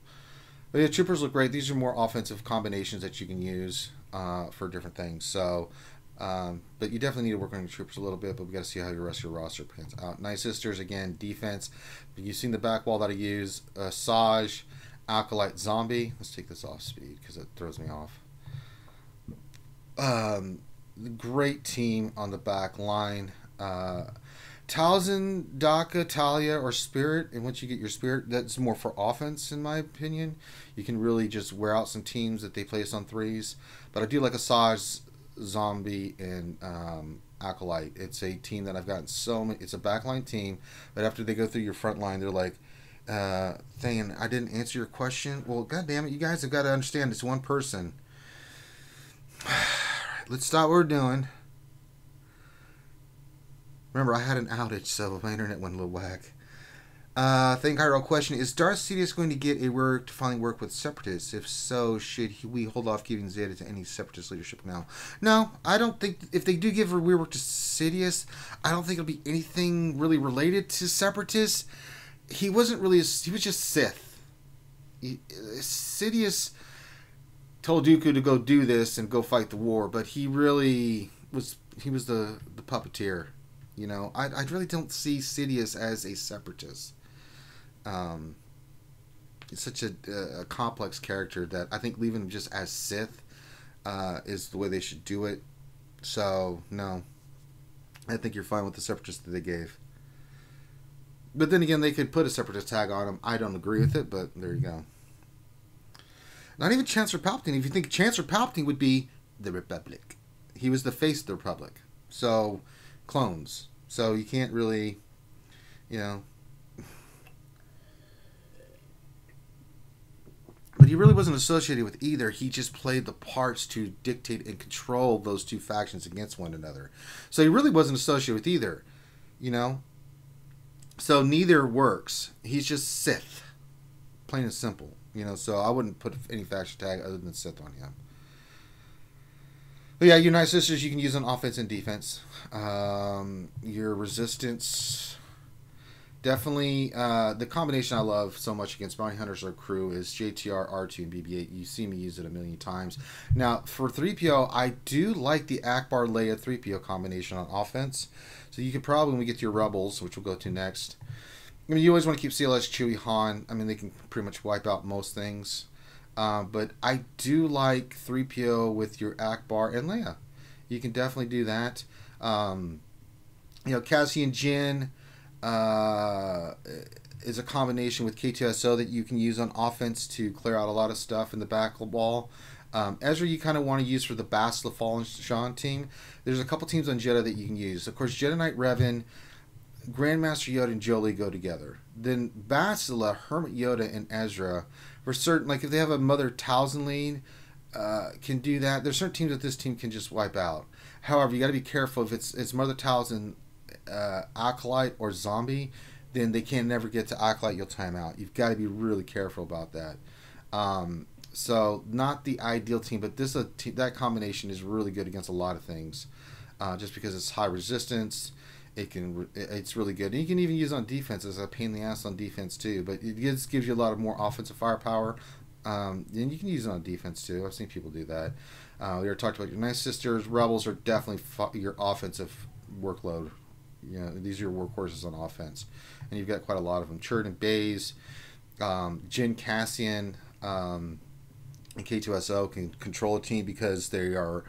But yeah, Troopers look great. These are more offensive combinations that you can use for different things. So, but you definitely need to work on your Troopers a little bit, but we got to see how your rest of your roster pans out. Night Sisters, again, defense. But you've seen the back wall that I use. Saj, Acolyte, Zombie. Let's take this off speed because it throws me off. Great team on the back line. Talzin, Daka, Talia, or Spirit, and once you get your Spirit, that's more for offense, in my opinion. You can really just wear out some teams that they place on 3s. But I do like a Saj, Zombie, and Acolyte. It's a team that I've gotten so many. It's a backline team, but after they go through your front line, they're like, saying, I didn't answer your question. Well, God damn it, you guys have got to understand it's one person. Let's stop what we're doing. Remember, I had an outage, so my internet went a little whack. Think Hyrule question: is Darth Sidious going to get a work to finally work with Separatists? If so, should we hold off giving Zeta to any Separatist leadership now? No, I don't think. If they do give a rework to Sidious, I don't think it'll be anything really related to Separatists. He wasn't really. He was just Sith. Sidious told Dooku to go do this and go fight the war, but he really was. He was the puppeteer. You know, I really don't see Sidious as a Separatist. It's such a complex character that I think leaving him just as Sith is the way they should do it. So, no. I think you're fine with the Separatist that they gave. But then again, they could put a Separatist tag on him. I don't agree with it, but there you go. Not even Chancellor Palpatine. If you think Chancellor Palpatine would be the Republic. He was the face of the Republic. So, clones. So you can't really, you know. But he really wasn't associated with either. He just played the parts to dictate and control those two factions against one another. So he really wasn't associated with either, you know. So neither works. He's just Sith. Plain and simple. You know, so I wouldn't put any faction tag other than Sith on him. But yeah, your Night Sisters you can use on offense and defense. Your Resistance, definitely the combination I love so much against Bounty Hunters or crew is JTR, R2, and BB-8. You see me use it a million times. Now, for 3PO, I do like the Akbar Leia 3PO combination on offense. So you could probably, when we get to your Rebels, which we'll go to next, I mean, you always want to keep CLS, Chewie, Han. I mean, they can pretty much wipe out most things. But I do like 3PO with your Akbar and Leia. You can definitely do that. You know, Cassian Jin is a combination with K2SO that you can use on offense to clear out a lot of stuff in the back wall. Ezra you kind of want to use for the Bastila Fallen Shan team. There's a couple teams on Jedha that you can use. Of course, Jedi Knight Revan, Grandmaster Yoda, and Jolee go together. Then Bastila, Hermit Yoda, and Ezra, for certain, like if they have a Mother Talzin lead, can do that. There's certain teams that this team can just wipe out. However, you got to be careful if it's Mother Talzin, Acolyte, or Zombie, then they can never get to Acolyte. You'll time out. You've got to be really careful about that. So not the ideal team, but that combination is really good against a lot of things, just because it's high resistance. It's really good. And you can even use it on defense as a pain in the ass on defense too. But it gives you a lot of more offensive firepower. And you can use it on defense too. I've seen people do that. We already talked about your Night Sisters. Rebels are definitely your offensive workload. You know, these are your workhorses on offense. And you've got quite a lot of them. Chirrut and Baze, Jin, Cassian, and K2SO can control a team because they are...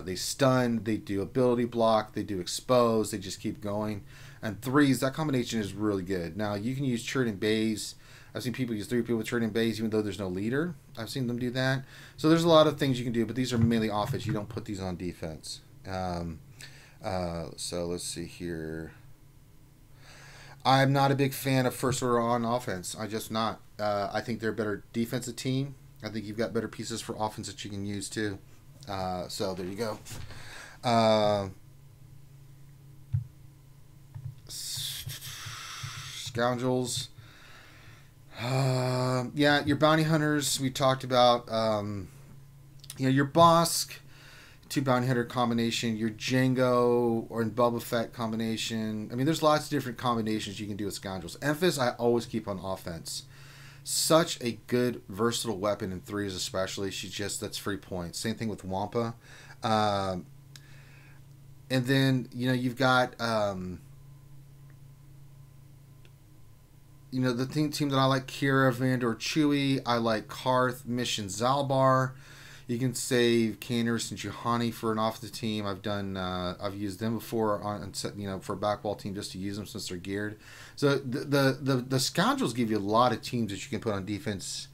they stun, they do ability block, they do expose, they just keep going. And 3s, that combination is really good. Now, you can use Chirrut and Baze. I've seen people use 3 people with Chirrut and Baze even though there's no leader. I've seen them do that. So there's a lot of things you can do, but these are mainly offense. You don't put these on defense. So let's see here. I'm not a big fan of First Order on offense. I'm just not. I think they're a better defensive team. I think you've got better pieces for offense that you can use too. So there you go. Scoundrels. Yeah, your bounty hunters we talked about. Your Bosk, 2 bounty hunter combination, your Django or in Boba Fett combination. I mean, there's lots of different combinations you can do with Scoundrels. Emphas, I always keep on offense. Such a good versatile weapon in 3s especially. That's free points. Same thing with Wampa. And then you've got the team that I like: Kira, Vandor, Chewie. I like Karth, Mission, Zalbar. You can save Caners and Juhani for an off the team. I've used them before on for a backwall team just to use them since they're geared. So the Scoundrels give you a lot of teams that you can put on defense,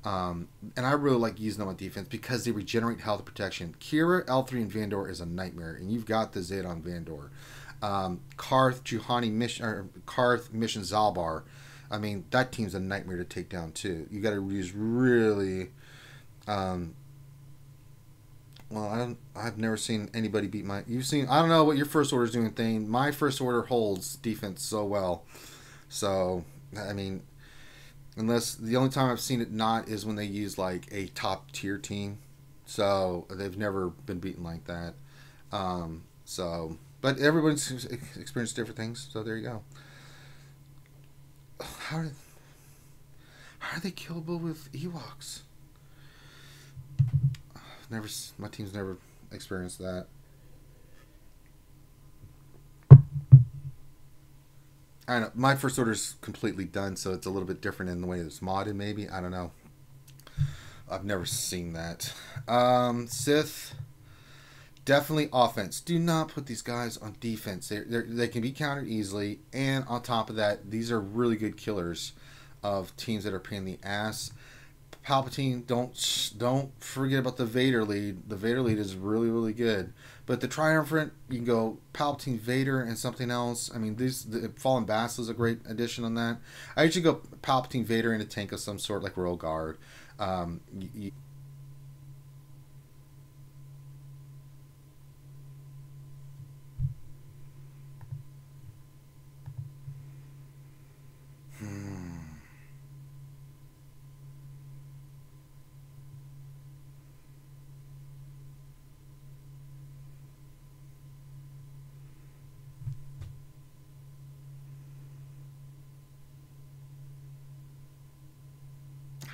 and I really like using them on defense because they regenerate health and protection. Kira, L3, and Vandor is a nightmare, and you've got the Zed on Vandor. Karth, Juhani, Mission, Zalbar. I mean, that team's a nightmare to take down too. You got to use really. I've never seen anybody beat my. You've seen. I don't know what your first order's doing. Thing. My first order holds defense so well. So I mean, unless the only time I've seen it not is when they use like a top tier team. So they've never been beaten like that. But everybody's experienced different things. So there you go. How are they killable with Ewoks? My team's never experienced that. I don't know. My first order's completely done, so it's a little bit different in the way it's modded. Maybe, I don't know. I've never seen that. Sith, definitely offense. Do not put these guys on defense. They can be countered easily, and on top of that, these are really good killers of teams that are pain in the ass. Palpatine, don't forget about the Vader lead. The Vader lead is really, really good. But the Triumvirate, you can go Palpatine, Vader, and something else. I mean, the Fallen Bastila is a great addition on that. I usually go Palpatine, Vader, and a tank of some sort, like Royal Guard.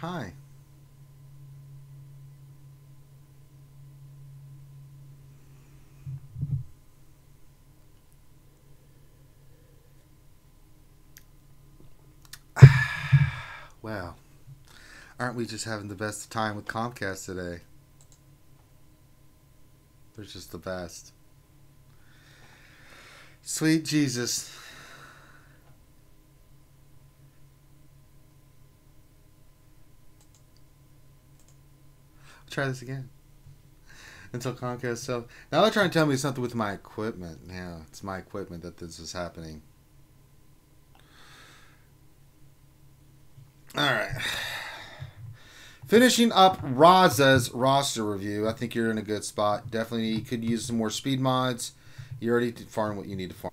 Hi. Wow. Aren't we just having the best time with Comcast today? They're just the best. Sweet Jesus. Try this again. Until Comcast sells. Now they're trying to tell me something with my equipment. Yeah, it's my equipment that this is happening. Alright. Finishing up Raza's roster review. I think you're in a good spot. Definitely could use some more speed mods. You already farmed what you need to farm.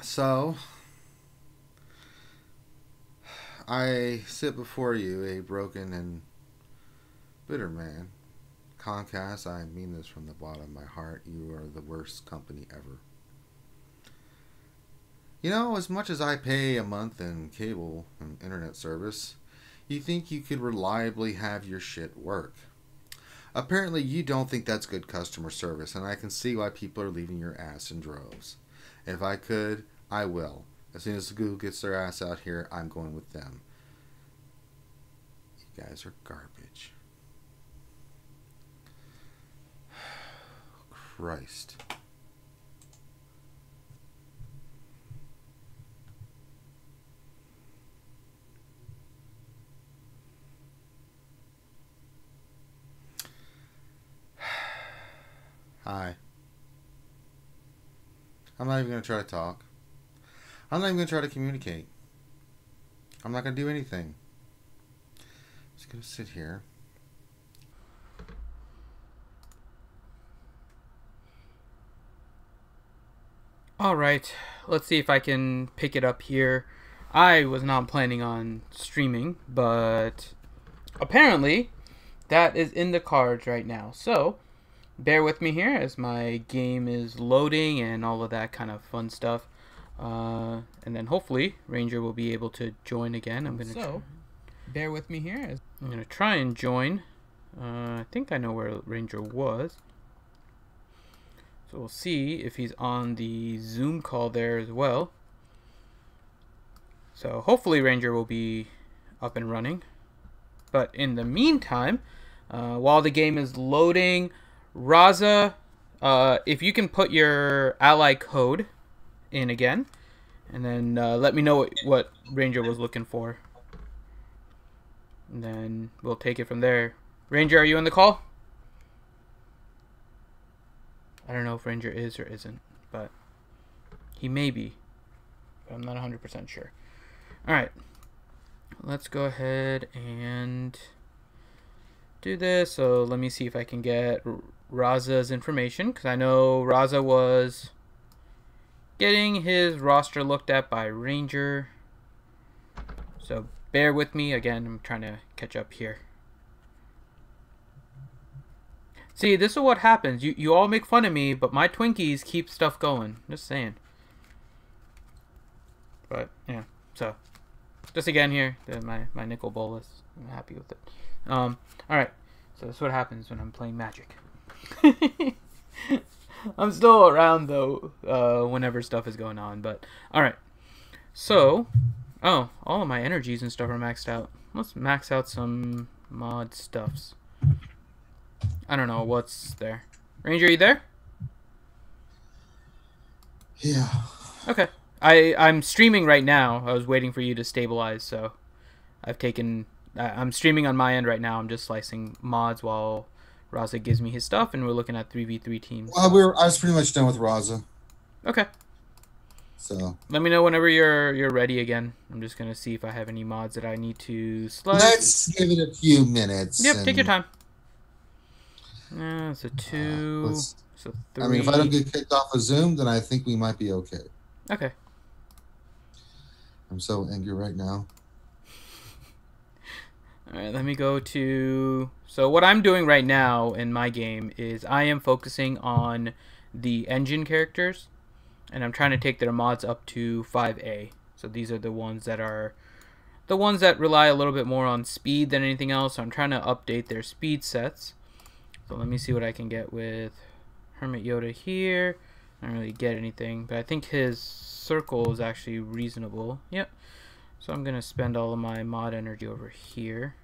So, I sit before you, a broken and bitter man. Comcast, I mean this from the bottom of my heart. You are the worst company ever. You know, as much as I pay a month in cable and internet service, you think you could reliably have your shit work. Apparently, you don't think that's good customer service, and I can see why people are leaving your ass in droves. If I could, I will. As soon as Google gets their ass out here, I'm going with them. You guys are garbage. Christ. I'm not even going to try to talk. I'm not even going to try to communicate. I'm not going to do anything. I'm just going to sit here. Alright, let's see if I can pick it up here. I was not planning on streaming, but apparently that is in the cards right now. So, bear with me here as my game is loading and all of that kind of fun stuff. And then hopefully Ranger will be able to join again. I'm gonna bear with me here. I'm gonna try and join. I think I know where Ranger was. So we'll see if he's on the Zoom call there as well. So hopefully Ranger will be up and running. But in the meantime, while the game is loading, Raza, if you can put your ally code in again, and then let me know what Ranger was looking for. And then we'll take it from there. Ranger, are you on the call? I don't know if Ranger is or isn't, but he may be. But I'm not 100% sure. Alright, let's go ahead and do this. So let me see if I can get Raza's information, because I know Raza was getting his roster looked at by Ranger. So bear with me. Again, I'm trying to catch up here. See, this is what happens. You all make fun of me, but my Twinkies keep stuff going. Just saying. But, yeah. So, just again here, my nickel bolus. I'm happy with it. Alright. So, this is what happens when I'm playing Magic. I'm still around, though, whenever stuff is going on. But, alright. So, oh, all of my energies and stuff are maxed out. Let's max out some mod stuffs. I don't know what's there. Ranger, are you there? Yeah. Okay. I'm streaming right now. I was waiting for you to stabilize, so I'm streaming on my end right now. I'm just slicing mods while Raza gives me his stuff, and we're looking at 3v3 teams. Well, I was pretty much done with Raza. Okay. So let me know whenever you're ready again. I'm just gonna see if I have any mods that I need to slice. Let's give it a few minutes. Yep, take your time. So 2, so 3. I mean, if I don't get kicked off of Zoom, then I think we might be okay. Okay. I'm so angry right now. Alright, let me go to... So what I'm doing right now in my game is I am focusing on the engine characters, and I'm trying to take their mods up to 5A. So these are the ones that rely a little bit more on speed than anything else. So I'm trying to update their speed sets. So let me see what I can get with Hermit Yoda here. I don't really get anything, but I think his circle is actually reasonable. Yep. So I'm going to spend all of my mod energy over here.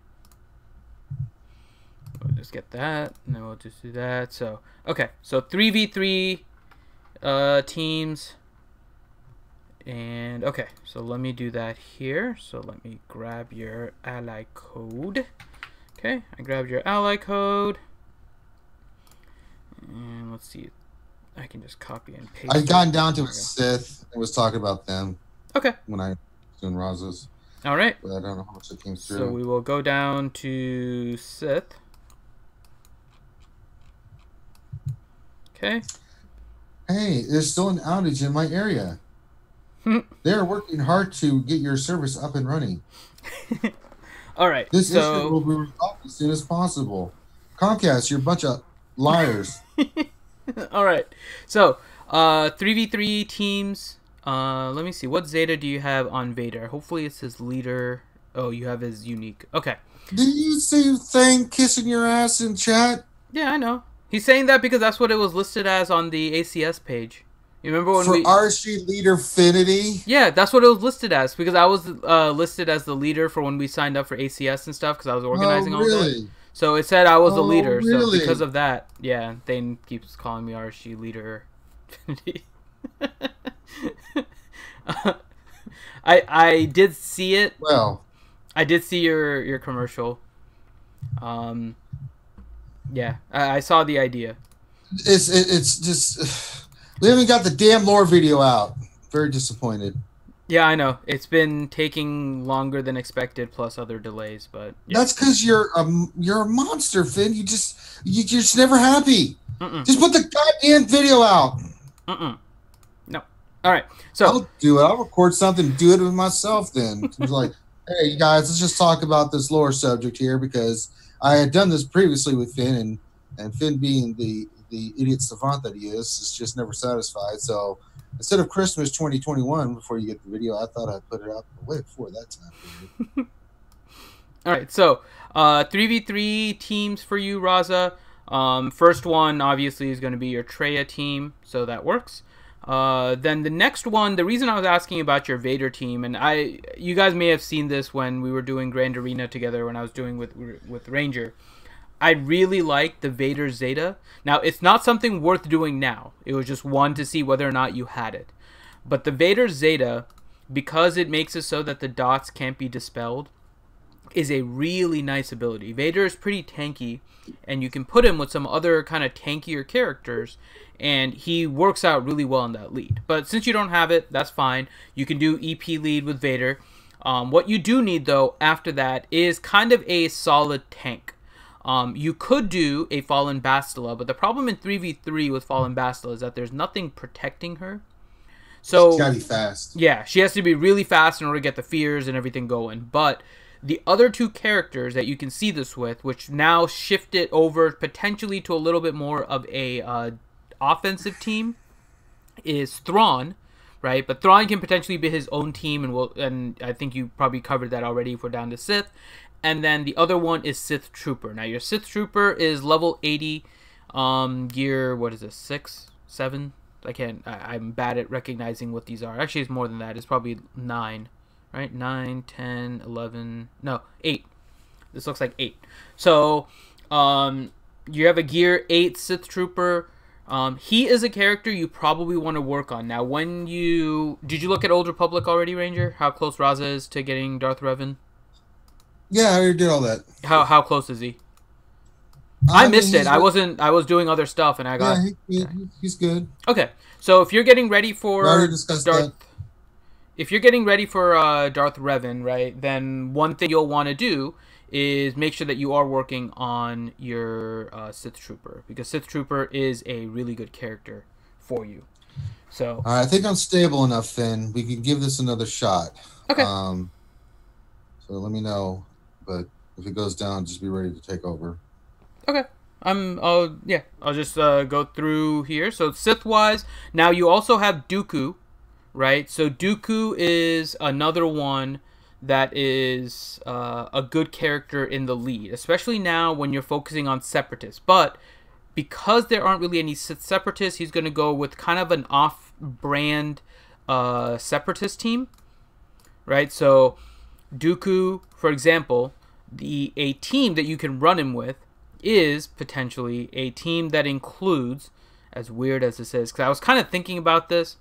We'll just get that, and then we'll just do that. So, okay. So 3v3 teams. And, okay. So let me do that here. So let me grab your ally code. Okay. I grabbed your ally code. And let's see. I can just copy and paste. I'd gotten down to a Sith and was talking about them. Okay. When I was doing Raza's. All right. But I don't know how much it came through. So we will go down to Sith. Okay. Hey, there's still an outage in my area. They're working hard to get your service up and running. All right. This issue will be resolved as soon as possible. Comcast, you're a bunch of liars. All right. So, 3v3 teams. Let me see. What Zeta do you have on Vader? Hopefully it's his leader. Oh, you have his unique. Okay. Did you see Thing kissing your ass in chat? Yeah, I know. He's saying that because that's what it was listed as on the ACS page. You remember when For RC Leader Finity? Yeah, that's what it was listed as, because I was listed as the leader for when we signed up for ACS and stuff, because I was organizing all that. So it said I was the leader. Really? So because of that, yeah, Thane keeps calling me RC Leader Infinity. I did see it. Well, I did see your commercial. Yeah, I saw the idea. It's just We haven't got the damn lore video out. Very disappointed. Yeah, I know. It's been taking longer than expected, plus other delays. But yeah. That's because you're a monster, Finn. You're just never happy. Mm-mm. Just put the goddamn video out. No. All right. So I'll do it. I'll record something. Do it with myself. Then it's like, hey, you guys, let's just talk about this lore subject here because I had done this previously with Finn, and Finn being the idiot savant that he is just never satisfied. So instead of Christmas 2021, before you get the video, I thought I'd put it out way before that time period. All right, so 3v3 teams for you, Raza. First one, obviously, is going to be your Treya team, so that works. Then the next one, the reason I was asking about your Vader team, and you guys may have seen this when we were doing Grand Arena together when I was doing with Ranger. I really like the Vader Zeta. Now, it's not something worth doing now. It was just one to see whether or not you had it. But the Vader Zeta, because it makes it so that the dots can't be dispelled, is a really nice ability. Vader is pretty tanky, and you can put him with some other kind of tankier characters, and he works out really well in that lead. But since you don't have it, that's fine. You can do EP lead with Vader. What you do need, though, after that is kind of a solid tank. You could do a Fallen Bastila, but the problem in 3v3 with Fallen Bastila is that there's nothing protecting her. So she's gotta be fast. Yeah, she has to be really fast in order to get the fears and everything going. But the other two characters that you can see this with, which now shift it over potentially to a little bit more of a offensive team, is Thrawn, right? But Thrawn can potentially be his own team, and I think you probably covered that already if we're down to Sith. And then the other one is Sith Trooper. Now, your Sith Trooper is level 80, gear, what is this, 6, 7? I'm bad at recognizing what these are. Actually, it's more than that. It's probably 9, right? 9, 10, 11, no, 8. This looks like 8. So, you have a gear 8 Sith Trooper. He is a character you probably want to work on. Now, did you look at Old Republic already, Ranger? How close Raza is to getting Darth Revan? Yeah, I already did all that. How close is he? I missed it. I was doing other stuff, and I got. Yeah, he's good. Okay, so if you're getting ready for Darth, if you're getting ready for Darth Revan, right? Then one thing you'll want to do is make sure that you are working on your Sith Trooper, because Sith Trooper is a really good character for you. So I think I'm stable enough, Finn. We can give this another shot. Okay. So let me know. But if it goes down, just be ready to take over. Okay. I'll just go through here. So Sith-wise, now you also have Dooku, right? So Dooku is another one that is a good character in the lead, especially now when you're focusing on Separatists. But because there aren't really any Sith Separatists, he's going to go with kind of an off-brand Separatist team, right? So Dooku, for example, a team that you can run him with is potentially a team that includes, as weird as this is, because I was kind of thinking about this,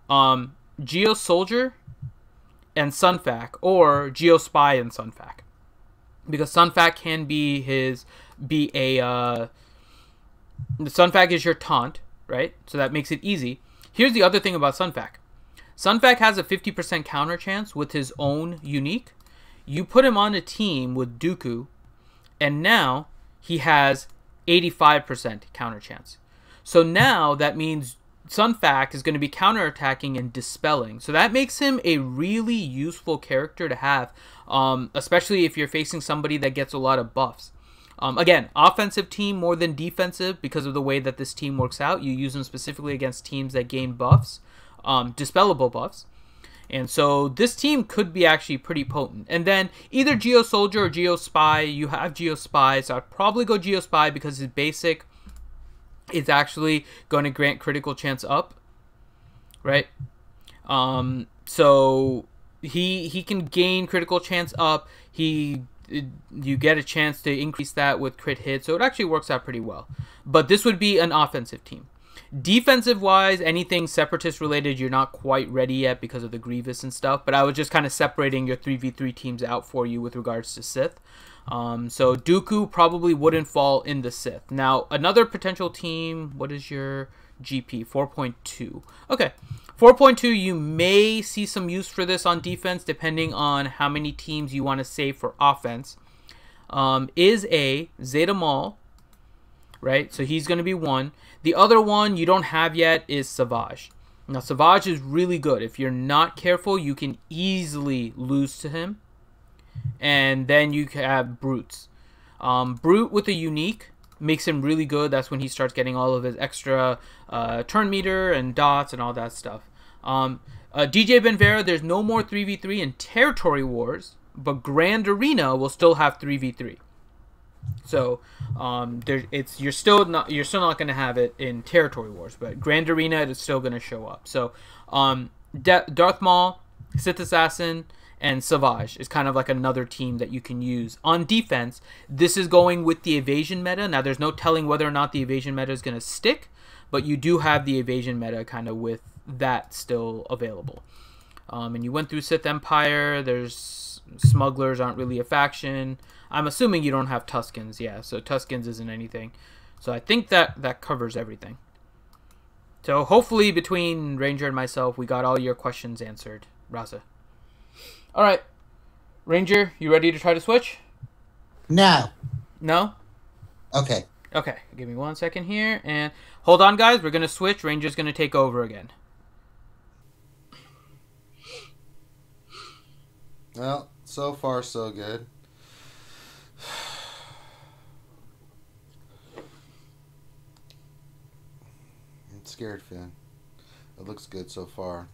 Geo Soldier and Sunfac, or Geo Spy and Sunfac, because Sunfac can the Sunfac is your taunt, right? So that makes it easy. Here's the other thing about Sunfac. Sunfac has a 50% counter chance with his own unique. You put him on a team with Dooku, and now he has 85% counter chance. So now that means Sunfac is going to be counterattacking and dispelling. So that makes him a really useful character to have, especially if you're facing somebody that gets a lot of buffs. Again, offensive team more than defensive because of the way that this team works out. You use them specifically against teams that gain buffs, dispellable buffs. And so this team could be actually pretty potent. And then either Geo Soldier or Geo Spy. You have Geo Spy, so I'd probably go Geo Spy because his basic is actually going to grant critical chance up, right? So he can gain critical chance up. You get a chance to increase that with crit hit, so it actually works out pretty well. But this would be an offensive team. Defensive-wise, anything Separatist related, you're not quite ready yet because of the Grievous and stuff, but I was just kind of separating your 3v3 teams out for you with regards to Sith. So Dooku probably wouldn't fall in the Sith. Now, another potential team, what is your GP, 4.2. Okay, 4.2, you may see some use for this on defense depending on how many teams you want to save for offense. Is a Zeta Mall, right? So he's going to be one. The other one you don't have yet is SWGOH. Now, SWGOH is really good. If you're not careful, you can easily lose to him. And then you have Brutes. Brute with a unique makes him really good. That's when he starts getting all of his extra turn meter and dots and all that stuff. DJ Benvera, there's no more 3v3 in Territory Wars, but Grand Arena will still have 3v3. So you're still not going to have it in Territory Wars, but Grand Arena is still going to show up. So Darth Maul, Sith Assassin, and SWGOH is kind of like another team that you can use on defense. This is going with the evasion meta. Now there's no telling whether or not the evasion meta is going to stick, but you do have the evasion meta kind of with that still available. And you went through Sith Empire. There's smugglers aren't really a faction. I'm assuming you don't have Tuskens. Yeah, so Tuskens isn't anything. So I think that covers everything. So hopefully between Ranger and myself, we got all your questions answered. Raza. All right. Ranger, you ready to try to switch? No. No? Okay. Okay, give me 1 second here. And hold on, guys. We're going to switch. Ranger's going to take over again. Well, so far so good. I'm scared, Finn. It looks good so far.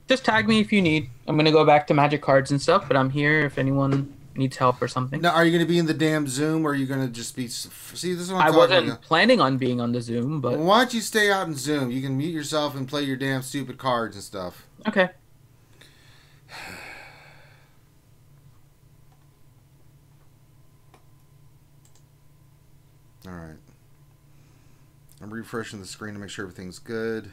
Just tag me if you need. I'm going to go back to Magic Cards and stuff, but I'm here if anyone needs help or something. Now, are you going to be in the damn Zoom, or are you going to just be... See, this is what I'm I talking wasn't about. planning on being on the Zoom, but... Well, why don't you stay out in Zoom? You can mute yourself and play your damn stupid cards and stuff. Okay. All right. I'm refreshing the screen to make sure everything's good.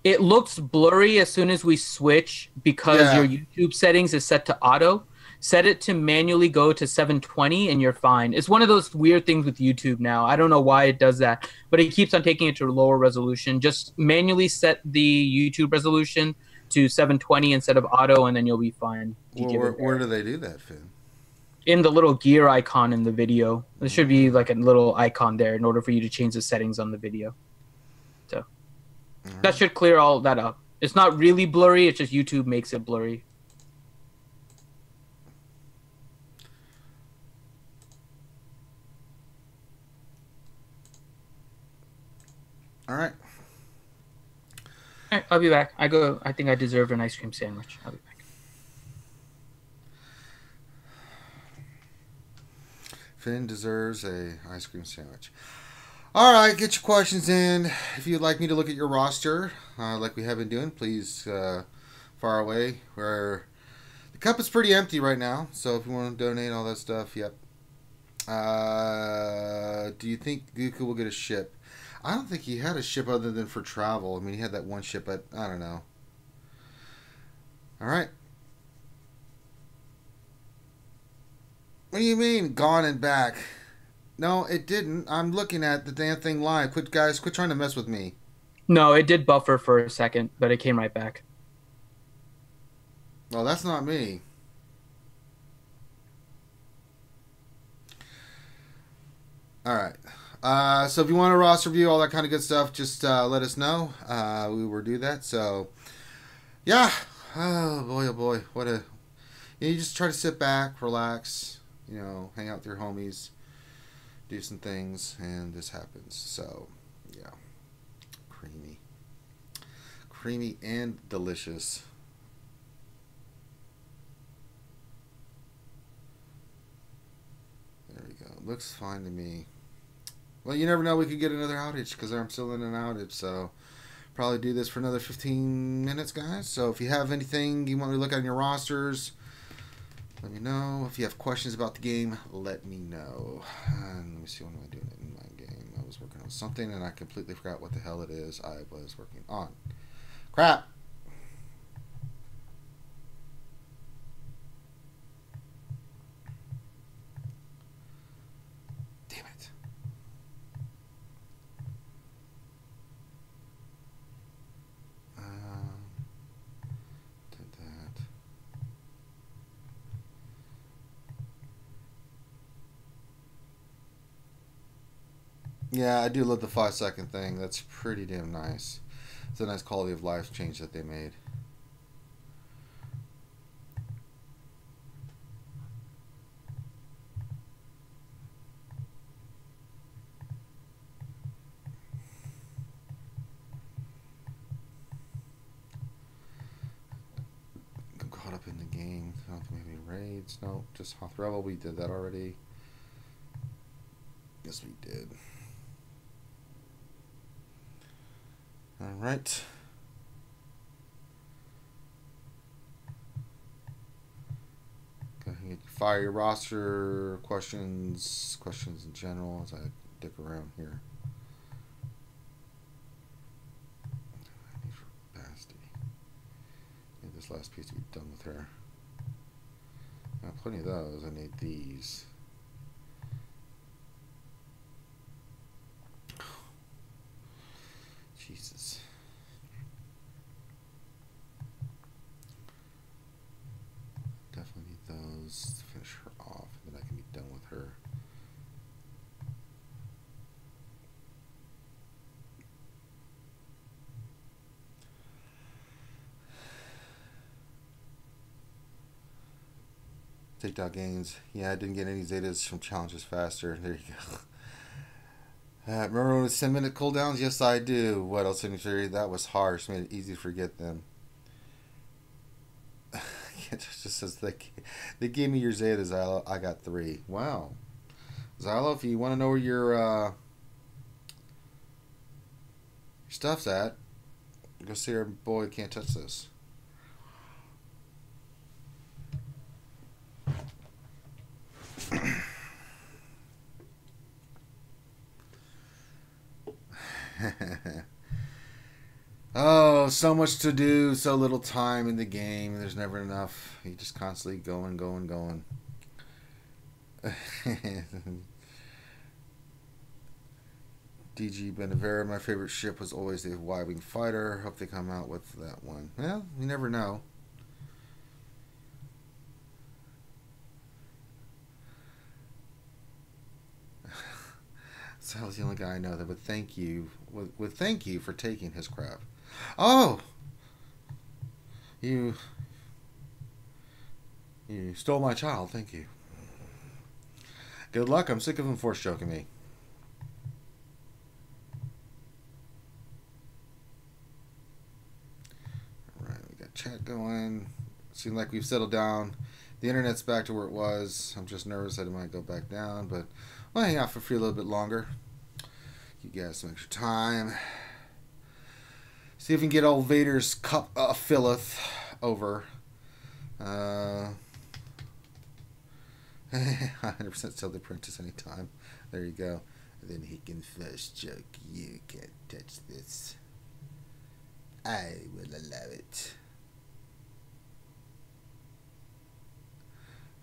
It looks blurry as soon as we switch because your YouTube settings is set to auto. Set it to manually go to 720 and you're fine. It's one of those weird things with YouTube now. I don't know why it does that, but it keeps on taking it to a lower resolution. Just manually set the YouTube resolution to 720 instead of auto, and then you'll be fine. Well, where do they do that, Finn? In the little gear icon in the video. There should be like a little icon there in order for you to change the settings on the video. So that should clear all that up. It's not really blurry. It's just YouTube makes it blurry. All right. All right, I'll be back. I think I deserved an ice cream sandwich. I'll be back. Finn deserves a ice cream sandwich. All right, get your questions in. If you'd like me to look at your roster, like we have been doing, please fire away. The cup is pretty empty right now, so if you want to donate all that stuff, yep. Do you think Dooku will get a ship? I don't think he had a ship other than for travel. I mean, he had that one ship, but I don't know. All right. What do you mean, gone and back? No, it didn't. I'm looking at the damn thing live. Quit trying to mess with me. No, it did buffer for a second, but it came right back. Well, that's not me. All right. So if you want a roster review, all that kind of good stuff, just let us know. We will do that. So, yeah. Oh, boy. You just try to sit back, relax, hang out with your homies, do some things, and this happens. So, yeah. Creamy and delicious. There we go. Looks fine to me. Well, you never know. We could get another outage because I'm still in an outage. So, probably do this for another 15 minutes, guys. So, if you have anything you want me to look at in your rosters, let me know. If you have questions about the game, let me know. And let me see, what am I doing in my game? I was working on something, and I completely forgot what the hell it is I was working on. Crap. Damn it. Yeah, I do love the 5-second thing. That's pretty damn nice. It's a nice quality of life change that they made. I'm caught up in the game. I don't think we have any raids. No, just Hoth Rebel. We did that already. Yes, we did. Alright. Go ahead and fire your roster questions in general as I dick around here. I need for Basti. Need this last piece to be done with her. I have plenty of those. I need these. Jesus. Definitely need those to finish her off, and then I can be done with her. Takedown gains. Yeah, I didn't get any Zetas from challenges faster. There you go. Remember when it was 10-minute cooldowns? Yes, I do. What else in your theory? That was harsh. Made it easy to forget them. It just says they gave me your Zeta, Xylo. I got 3. Wow. Xylo, if you want to know where your stuff's at, go see our boy Can't Touch This. Oh, so much to do, so little time in the game. There's never enough. You just constantly going. DG Benevera, my favorite ship was always the Y-Wing Fighter. Hope they come out with that one. Well, you never know. Sal's the only guy I know that would thank you for taking his crap. Oh, you stole my child. Thank you. Good luck. I'm sick of him force choking me. All right, we got chat going. Seems like we've settled down. The internet's back to where it was. I'm just nervous that it might go back down, but I'll hang out for free a little bit longer. You guys some extra time. See if we can get old Vader's cup filleth over. 100% sell the apprentice anytime. There you go. And then he can first joke. You can't touch this. I will allow it.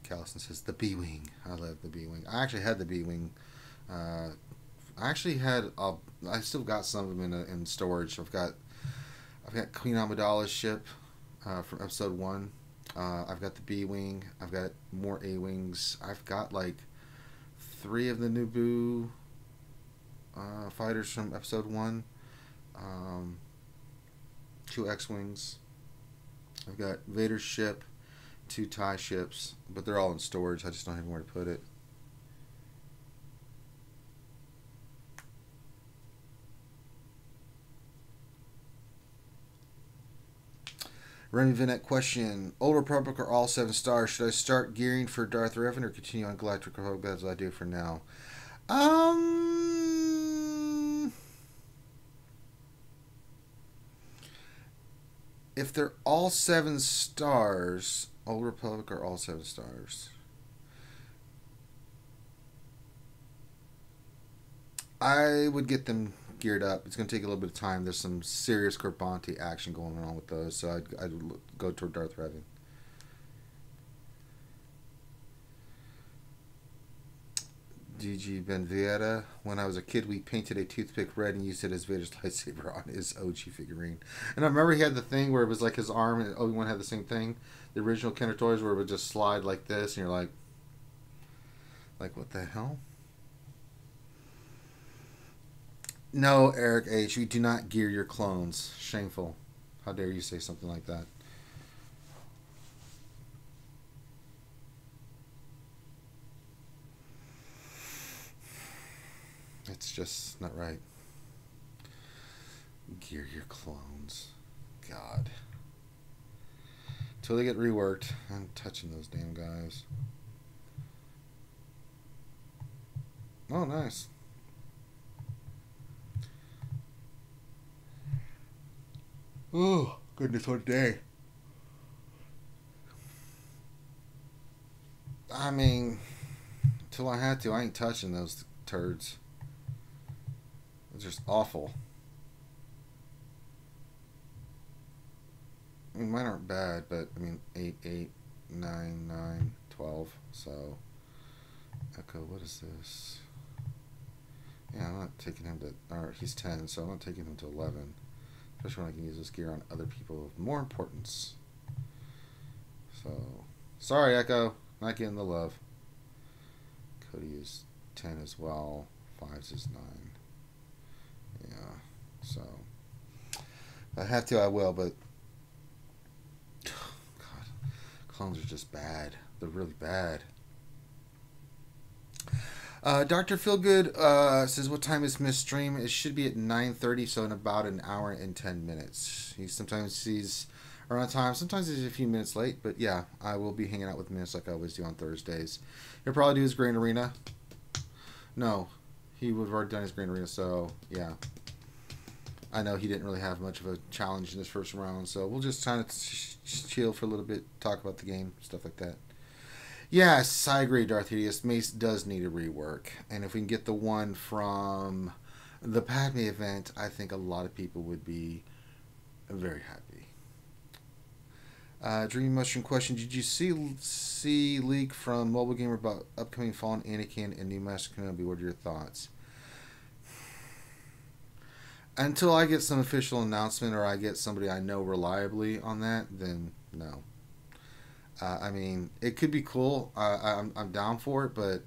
Callison says the B-Wing. I love the B-Wing. I actually had the B-Wing. I still got some of them in storage. I've got Queen Amidala's ship from episode 1. I've got the B-Wing. I've got more A-Wings. I've got like 3 of the Naboo fighters from episode 1. 2 X-Wings. I've got Vader's ship, 2 TIE ships, but they're all in storage. I just don't have anywhere to put it. Remy Vinette question. Old Republic are all 7 stars. Should I start gearing for Darth Revan or continue on Galactic Republic as I do for now? If they're all 7 stars, Old Republic are all 7 stars. I would get them geared up. It's going to take a little bit of time. There's some serious Corbante action going on with those, so I'd go toward Darth Revan. GG Benvieta. When I was a kid, we painted a toothpick red and used it as Vader's lightsaber on his OG figurine. And I remember he had the thing where it was like his arm, and Obi-Wan had the same thing. The original Kenner toys where it would just slide like this, and you're like what the hell? No, Eric H. We do not gear your clones. Shameful. How dare you say something like that? It's just not right. Gear your clones. God. Till they get reworked. I'm touching those damn guys. Oh, nice. Oh, goodness, what a day. I mean, till I had to, I ain't touching those turds. It's just awful. I mean, mine aren't bad, but I mean, 8, 8, 9, 9, 12. So, Echo, what is this? Yeah, I'm not taking him to, or he's 10, so I'm not taking him to 11. Especially when I can use this gear on other people of more importance. So, sorry, Echo, not getting the love. Cody is 10 as well. 5's is 9. Yeah, so if I have to, I will, but God, clones are just bad. They're really bad. Dr. Feelgood says, what time is Miss Stream? It should be at 9:30, so in about an hour and 10 minutes. Sometimes he's around time, sometimes he's a few minutes late, but yeah, I will be hanging out with Miss like I always do on Thursdays. He'll probably do his Grain Arena. No, he would have already done his Grain Arena, so yeah. I know he didn't really have much of a challenge in this first round, so we'll just kind of chill for a little bit, talk about the game, stuff like that. Yes, I agree, Darth Hideous. Mace does need a rework. And if we can get the one from the Padme event, I think a lot of people would be very happy. Dream Mushroom question. Did you see leak from Mobile Gamer about upcoming Fallen Anakin and new Master Kenobi? What are your thoughts? Until I get some official announcement or I get somebody I know reliably on that, then no. I mean, it could be cool. I'm down for it, but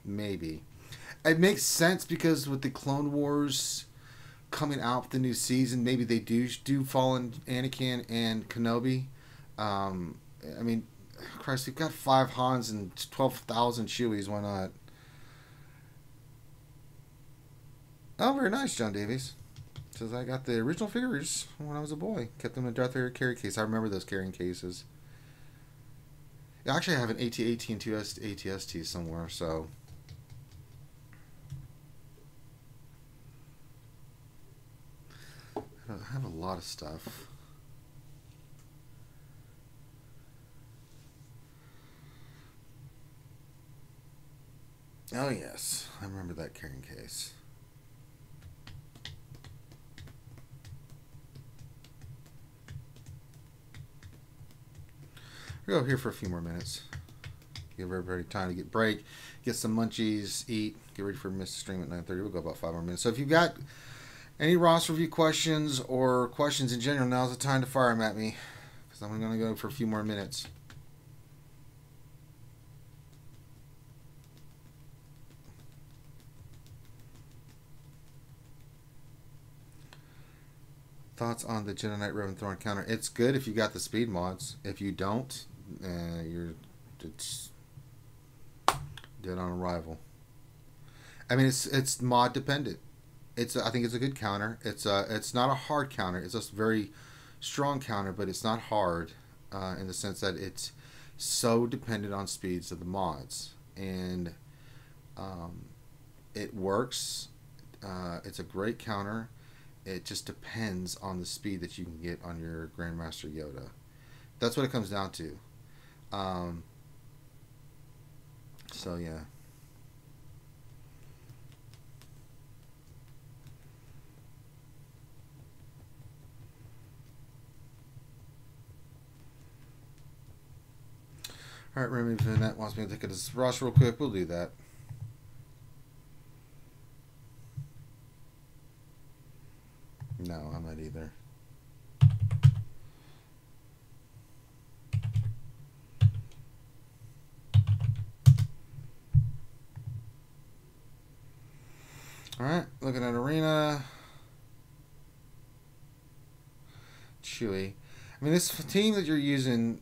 maybe. It makes sense because with the Clone Wars coming out with the new season, maybe they do Fallen Anakin and Kenobi. I mean, Christ, we've got 5 Hans and 12,000 Chewies. Why not? Oh, very nice, John Davies. Says I got the original figures when I was a boy. Kept them in a Darth Vader carry case. I remember those carrying cases. Actually, I have an AT-AT and 2 ATST somewhere, so. I have a lot of stuff. Oh, yes. I remember that carrying case. We'll go here for a few more minutes. Give everybody time to get break, get some munchies, eat, get ready for Mr. Stream at 9:30. We'll go about 5 more minutes. So if you've got any roster review questions or questions in general, now's the time to fire them at me, because I'm going to go for a few more minutes. Thoughts on the Jedi Knight Revan Thorn counter? It's good if you got the speed mods. If you don't, it's dead on arrival. I mean, it's mod dependent. I think it's a good counter. It's not a hard counter. It's just a very strong counter, but it's not hard in the sense that it's so dependent on speeds of the mods, and it works. It's a great counter. It just depends on the speed that you can get on your Grandmaster Yoda. That's what it comes down to. So yeah. Alright, Remy Vanette wants me to look at his roster real quick. We'll do that. No, I'm not either. Planet Arena. Chewy. I mean, this team that you're using,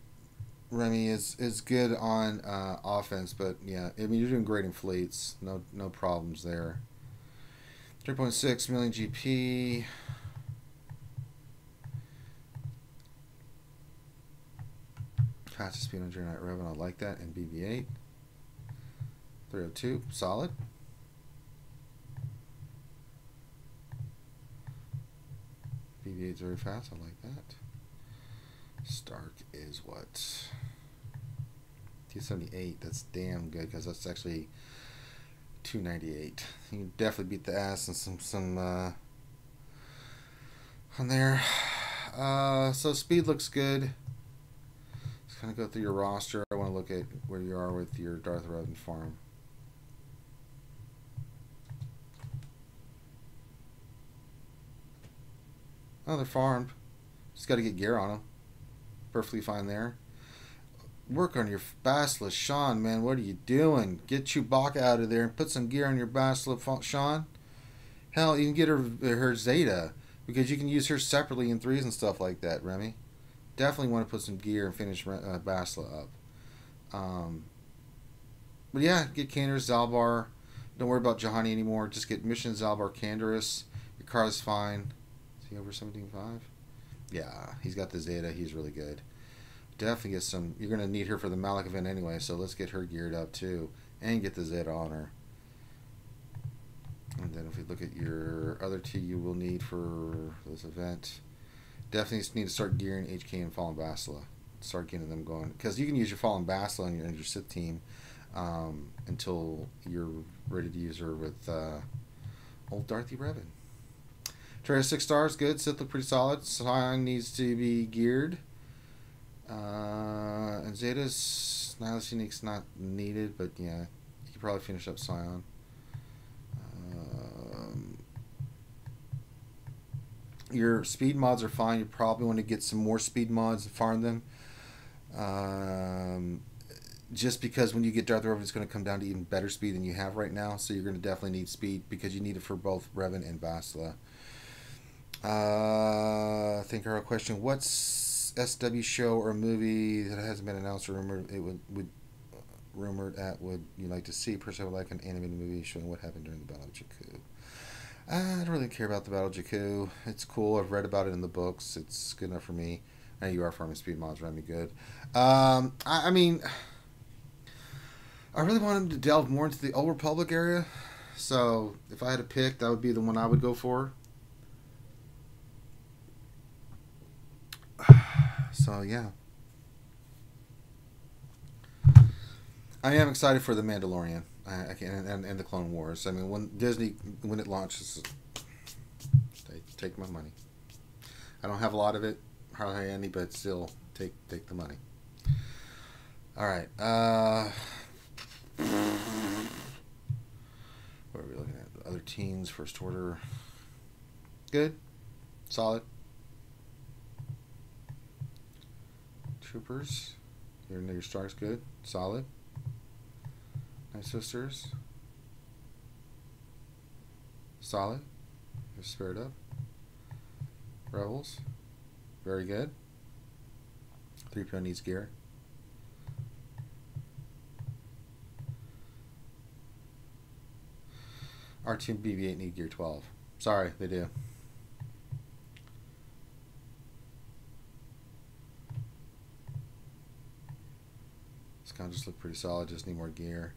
Remy, is good on offense, but yeah, I mean, you're doing great in fleets. No problems there. 3.6 million GP. Fastest speed on Journey Night Revan, I like that. And BB-8. 302, solid. BB-8 is very fast, I like that. Stark is what? 278, that's damn good because that's actually 298. You can definitely beat the ass and some on there. So speed looks good. Let's kind of go through your roster. I want to look at where you are with your Darth Revan farm. Oh, they're farmed. Just got to get gear on them. Perfectly fine there. Work on your Basilisk, Sean, man. What are you doing? Get Chewbacca out of there and put some gear on your Basilisk, Sean. Hell, you can get her Zeta because you can use her separately in 3s and stuff like that, Remy. Definitely want to put some gear and finish Basilisk up. But yeah, get Canderous, Zalbar. Don't worry about Jahani anymore. Just get Mission Zalbar, Canderous. Your car's fine. Is he over 17.5? Yeah, he's got the Zeta. He's really good. Definitely get some. You're going to need her for the Malak event anyway, so let's get her geared up too. And get the Zeta on her. And then if we look at your other two you will need for this event, definitely need to start gearing HK and Fallen Basila. Start getting them going. Because you can use your Fallen Basila and your Sith team until you're ready to use her with old Darthy Revan. Trey 6 stars, good. Sith look pretty solid. Scion needs to be geared. And Zeta's Nihilus Unique's not needed, but yeah, you could probably finish up Scion. Your speed mods are fine. You probably want to get some more speed mods and farm them. Just because when you get Darth Revan, it's going to come down to even better speed than you have right now. So you're going to definitely need speed because you need it for both Revan and Basila. I think our question: what's SW show or movie that hasn't been announced or rumored would you like to see? Personally, I would like an animated movie showing what happened during the Battle of Jakku. I don't really care about the Battle of Jakku. It's cool. I've read about it in the books. It's good enough for me. And you are farming speed mods, Remy. Good. I mean, I really want him to delve more into the Old Republic area. So if I had to pick, that would be the one I would go for. So yeah, I am excited for the Mandalorian. I can and the Clone Wars. I mean, when it launches, they take my money. I don't have a lot of it, hardly any, but still take the money. All right. What are we looking at? Other teams, First Order. Good, solid. Troopers, your Stark's good, solid. Night Sisters, solid. You're spared up. Rebels, very good. 3PO needs gear. R2 and BB-8 need gear 12. Sorry, they do. Just look pretty solid, just need more gear.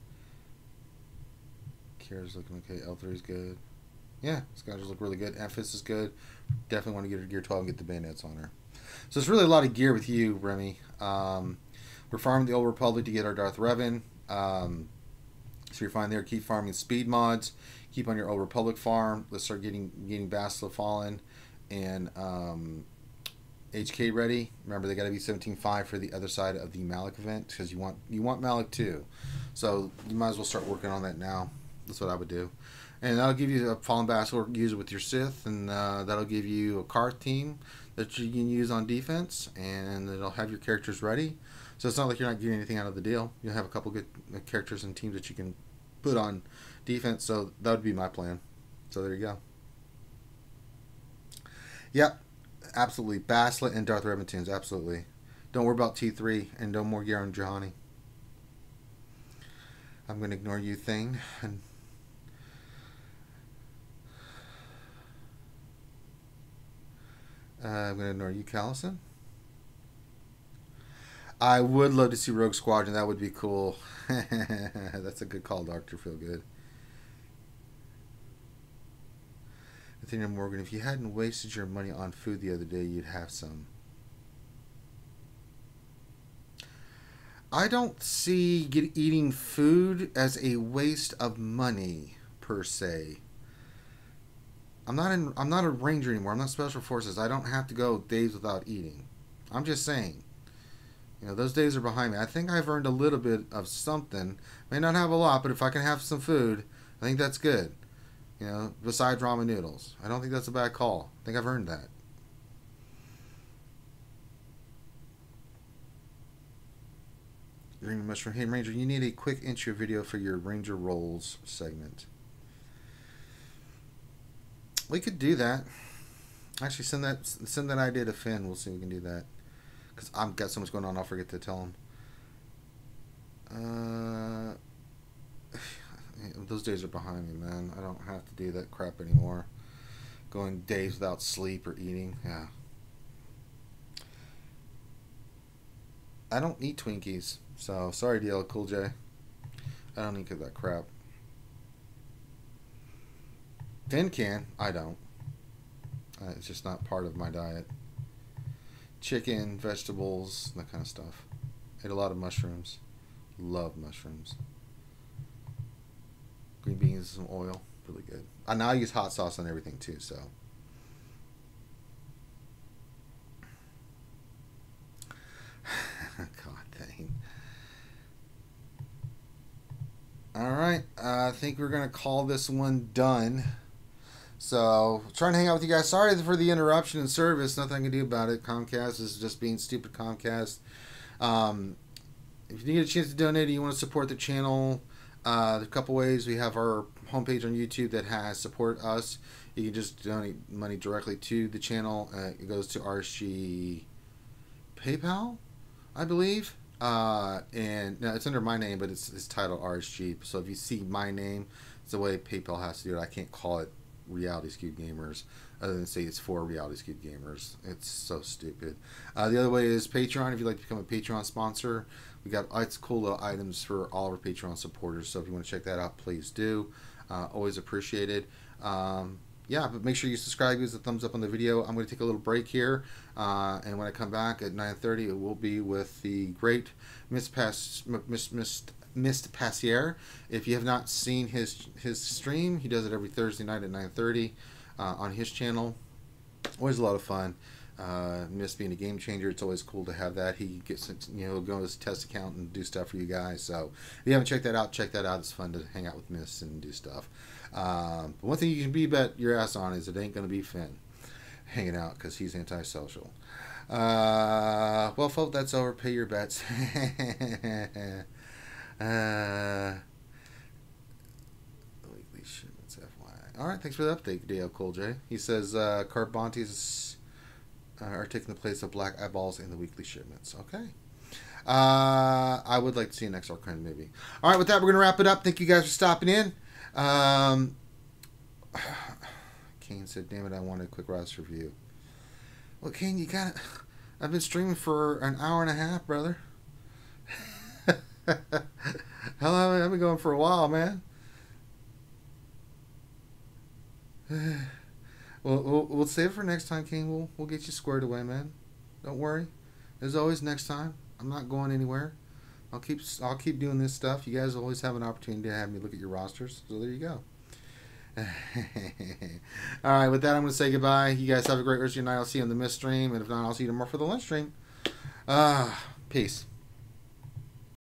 Kira's looking okay, L3 is good. Yeah, just look really good. Amphis is good. Definitely want to get her gear 12 and get the bayonets on her. So it's really a lot of gear with you, Remy. We're farming the Old Republic to get our Darth Revan. So you're fine there. Keep farming speed mods. Keep on your Old Republic farm. Let's start getting Basila Fallen and HK ready. Remember, they got to be 17.5 for the other side of the Malak event because you want Malak too. So you might as well start working on that now. That's what I would do. And that'll give you a Fallen Basilisk, use it with your Sith, and that'll give you a Karth team that you can use on defense, and it'll have your characters ready. So it's not like you're not getting anything out of the deal. You'll have a couple good characters and teams that you can put on defense. So that would be my plan. So there you go. Yep, absolutely. Basslet and Darth Revan tunes, absolutely. Don't worry about T3 and no more Garen Johnny. I'm going to ignore you, Thane. And I'm going to ignore you, Callison. I would love to see Rogue Squadron. That would be cool. That's a good call, Dr. Feelgood. Athena Morgan, if you hadn't wasted your money on food the other day, you'd have some. I don't see eating food as a waste of money, per se. I'm not a ranger anymore. I'm not special forces. I don't have to go days without eating. I'm just saying. You know, those days are behind me. I think I've earned a little bit of something. May not have a lot, but if I can have some food, I think that's good. You know, besides ramen noodles. I don't think that's a bad call. I think I've earned that. Green Mushroom. Hey, Ranger, you need a quick intro video for your Ranger Rolls segment. We could do that. Actually, send that idea to Finn. We'll see if we can do that. Because I've got so much going on, I'll forget to tell him. Those days are behind me, man. I don't have to do that crap anymore. Going days without sleep or eating. Yeah. I don't eat Twinkies. So, sorry, DL Cool J. I don't eat that crap. Finn can. I don't. It's just not part of my diet. Chicken, vegetables, that kind of stuff. Ate a lot of mushrooms. Love mushrooms. Green beans, some oil. Really good. I now use hot sauce on everything too, so. God dang. Alright, I think we're going to call this one done. So, trying to hang out with you guys. Sorry for the interruption in service. Nothing I can do about it. Comcast is just being stupid Comcast. If you get a chance to donate or you want to support the channel, there are a couple ways. We have our homepage on YouTube that has support us. You can just donate money directly to the channel. It goes to RSG PayPal, I believe. And no, it's under my name, but it's titled RSG. So if you see my name, it's the way PayPal has to do it. I can't call it Reality Skewed Gamers other than say it's for Reality Skewed Gamers. It's so stupid. The other way is Patreon. If you'd like to become a Patreon sponsor, we got it's cool little items for all of our Patreon supporters. So if you want to check that out, please do. Always appreciated. Yeah, but make sure you subscribe, give us a thumbs up on the video. I'm going to take a little break here, and when I come back at 9:30, it will be with the great Mist Passier. If you have not seen his stream, he does it every Thursday night at 9:30 on his channel. Always a lot of fun. Mist being a game changer, it's always cool to have that. He gets, go on his test account and do stuff for you guys. So if you haven't checked that out, check that out. It's fun to hang out with Mist and do stuff. But one thing you can bet your ass on is it ain't going to be Finn hanging out because he's antisocial. Well, folks, that's over. Pay your bets. Weekly shipments, FYI. All right, thanks for the update, Dale Cole J. He says Carbontes are taking the place of Black Eyeballs in the weekly shipments. Okay. I would like to see an XR kind of movie. All right, with that, we're going to wrap it up. Thank you guys for stopping in. Kane said, damn it, I want a quick roster review. Well, Kane, you got it. I've been streaming for an hour and a half, brother. Hell, I've been going for a while, man. We'll save it for next time, Kane. We'll get you squared away, man. Don't worry. There's always next time. I'm not going anywhere. I'll keep doing this stuff. You guys always have an opportunity to have me look at your rosters. So there you go. All right, with that, I'm going to say goodbye. You guys have a great rest of your night. I'll see you on the Mist stream, and if not, I'll see you tomorrow for the lunch stream. Peace.